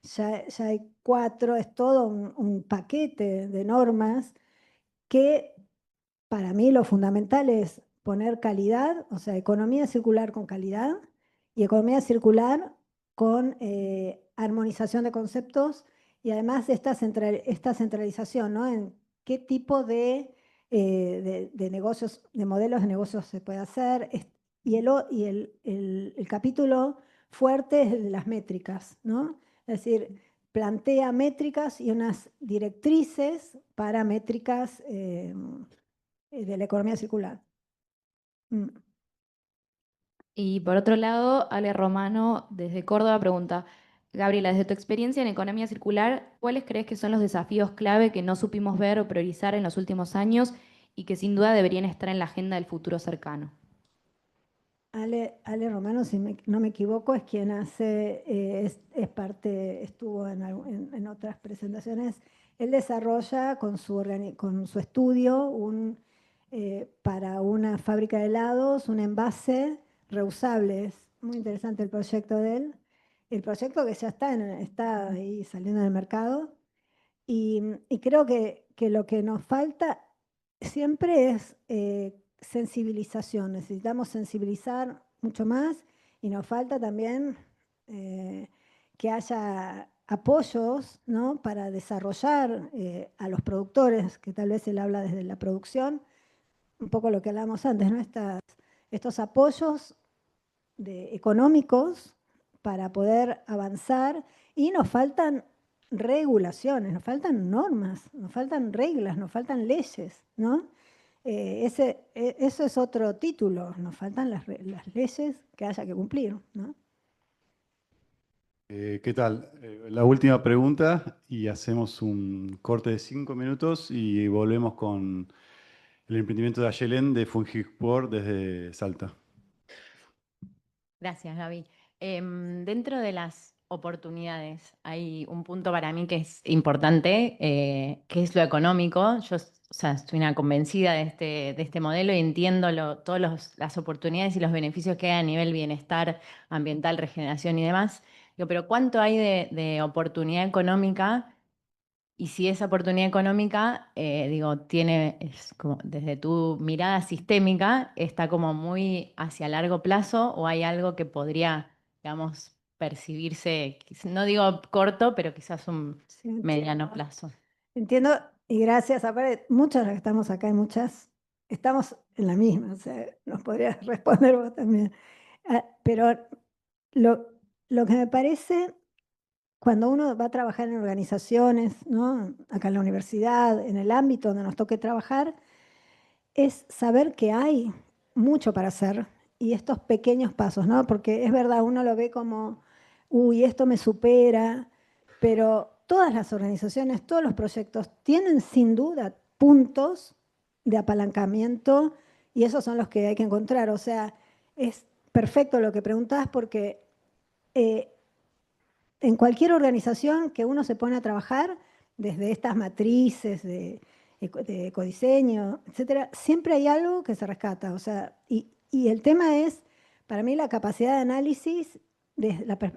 [SPEAKER 4] ya hay 4, es todo un paquete de normas que para mí lo fundamental es poner calidad, o sea, economía circular con calidad y economía circular con armonización de conceptos y además esta centralización, ¿no? En qué tipo de negocios, de modelos de negocios se puede hacer. Y el capítulo fuerte es el de las métricas, ¿no? Es decir, plantea métricas y unas directrices para métricas de la economía circular.
[SPEAKER 10] Y por otro lado, Ale Romano desde Córdoba pregunta, Gabriela, desde tu experiencia en economía circular, ¿cuáles crees que son los desafíos clave que no supimos ver o priorizar en los últimos años y que sin duda deberían estar en la agenda del futuro cercano?
[SPEAKER 4] Ale Romano, si no me equivoco, es quien hace, es parte, estuvo en otras presentaciones. Él desarrolla con su estudio para una fábrica de helados un envase reusable. Es muy interesante el proyecto de él. El proyecto que ya está ahí saliendo del mercado. Y creo que lo que nos falta siempre es sensibilización. Necesitamos sensibilizar mucho más y nos falta también que haya apoyos, ¿no?, para desarrollar a los productores, que tal vez él habla desde la producción, un poco lo que hablábamos antes, ¿no? Estos apoyos económicos para poder avanzar, y nos faltan regulaciones, nos faltan normas, nos faltan reglas, nos faltan leyes, ¿no? Eso es otro título, nos faltan las leyes que haya que cumplir, ¿no?
[SPEAKER 3] ¿Qué tal? La última pregunta y hacemos un corte de 5 minutos y volvemos con el emprendimiento de Ayelen de Fungisport desde Salta.
[SPEAKER 11] Gracias, Gaby. Dentro de las oportunidades hay un punto para mí que es importante, que es lo económico. Yo, o sea, estoy una convencida de este modelo y entiendo todas las oportunidades y los beneficios que hay a nivel bienestar ambiental, regeneración y demás. Digo, pero ¿cuánto hay de oportunidad económica? Y si esa oportunidad económica, digo, es como, desde tu mirada sistémica, está como muy hacia largo plazo, o hay algo que podría, digamos, percibirse, no digo corto, pero quizás un
[SPEAKER 4] Sí,
[SPEAKER 11] mediano plazo.
[SPEAKER 4] entiendo, y gracias. Aparte, muchas de las que estamos acá y muchas estamos en la misma, o sea, nos podrías responder vos también. Pero lo, lo que me parece, cuando uno va a trabajar en organizaciones, ¿no?, acá en la universidad, en el ámbito donde nos toque trabajar, es saber que hay mucho para hacer y estos pequeños pasos, ¿no? Porque es verdad, uno lo ve como, uy, esto me supera, pero todas las organizaciones, todos los proyectos tienen sin duda puntos de apalancamiento, y esos son los que hay que encontrar. O sea, es perfecto lo que preguntás, porque en cualquier organización que uno se pone a trabajar, desde estas matrices de ecodiseño, etcétera, siempre hay algo que se rescata. O sea, y el tema es, para mí, la capacidad de análisis,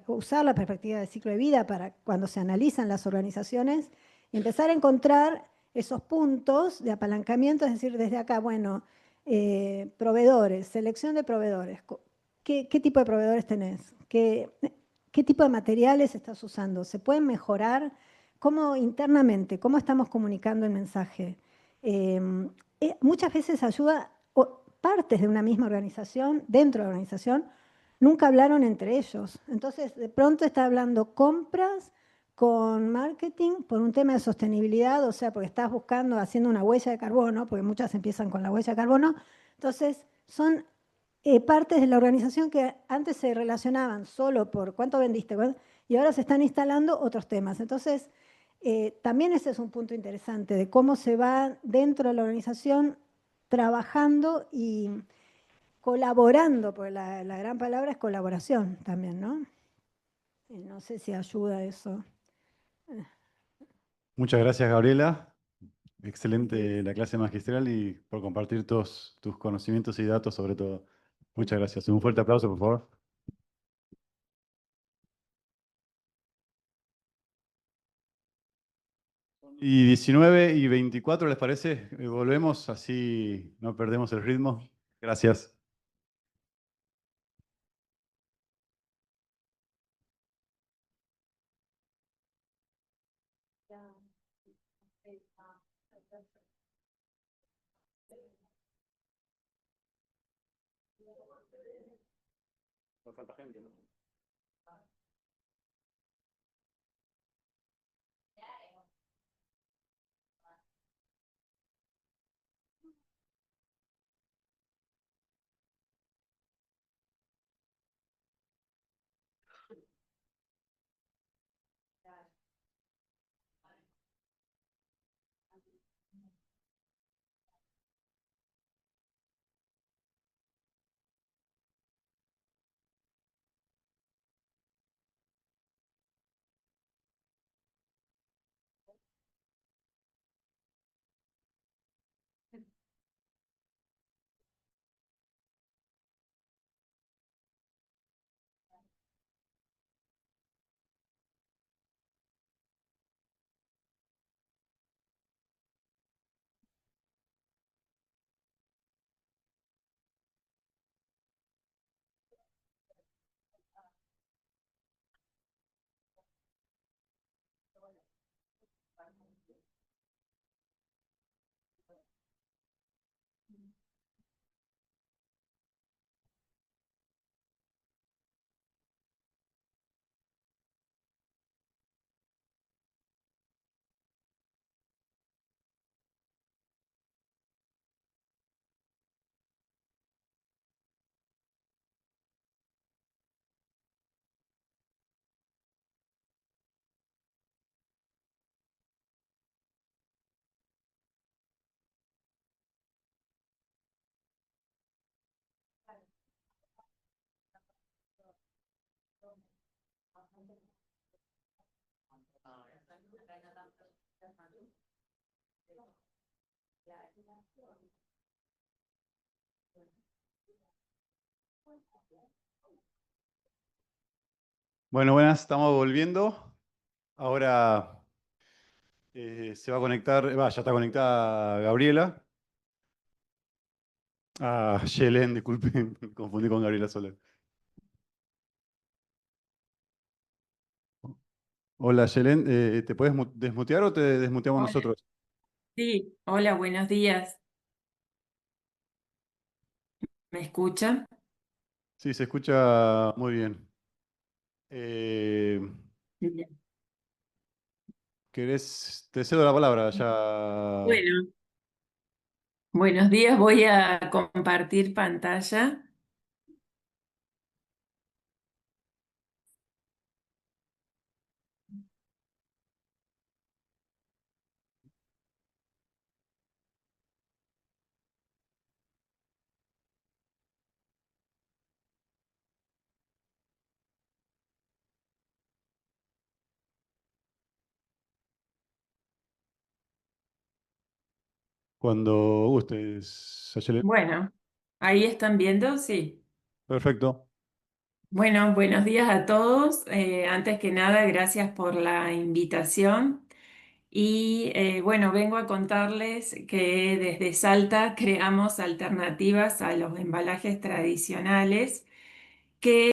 [SPEAKER 4] usar la perspectiva de ciclo de vida para cuando se analizan las organizaciones, y empezar a encontrar esos puntos de apalancamiento, es decir, desde acá, bueno, proveedores, selección de proveedores. ¿Qué tipo de proveedores tenés? ¿Qué tipo de materiales estás usando? ¿Se pueden mejorar? ¿Cómo internamente? ¿Cómo estamos comunicando el mensaje? Muchas veces ayuda, partes de una misma organización, dentro de la organización, nunca hablaron entre ellos. Entonces, de pronto está hablando compras con marketing por un tema de sostenibilidad, o sea, porque estás buscando, haciendo una huella de carbono, porque muchas empiezan con la huella de carbono. Entonces, son partes de la organización que antes se relacionaban solo por cuánto vendiste, y ahora se están instalando otros temas. Entonces, también ese es un punto interesante de cómo se va dentro de la organización trabajando y colaborando, porque la gran palabra es colaboración también, ¿no? No sé si ayuda eso.
[SPEAKER 3] Muchas gracias, Gabriela. Excelente la clase magistral y por compartir todos tus conocimientos y datos sobre todo. Muchas gracias. Un fuerte aplauso, por favor. Y 19:24, ¿les parece? Volvemos, así no perdemos el ritmo. Gracias. No falta gente, ¿no? Bueno, buenas, estamos volviendo. Ahora se va a conectar, ya está conectada Gabriela. Yelen, disculpen, me confundí con Gabriela Soler. Hola, Yelen, ¿te puedes desmutear o te desmuteamos
[SPEAKER 12] Hola,
[SPEAKER 3] nosotros?
[SPEAKER 12] sí, hola, buenos días. ¿Me escuchan?
[SPEAKER 3] Sí, se escucha muy bien. Eh,
[SPEAKER 12] Bien.
[SPEAKER 3] Te cedo la palabra ya.
[SPEAKER 12] Bueno, buenos días. Voy a compartir pantalla.
[SPEAKER 3] Cuando gustes, Yelen.
[SPEAKER 12] Bueno, ahí están viendo, sí.
[SPEAKER 3] Perfecto.
[SPEAKER 12] Bueno, buenos días a todos. Antes que nada, gracias por la invitación. Y bueno, vengo a contarles que desde Salta creamos alternativas a los embalajes tradicionales que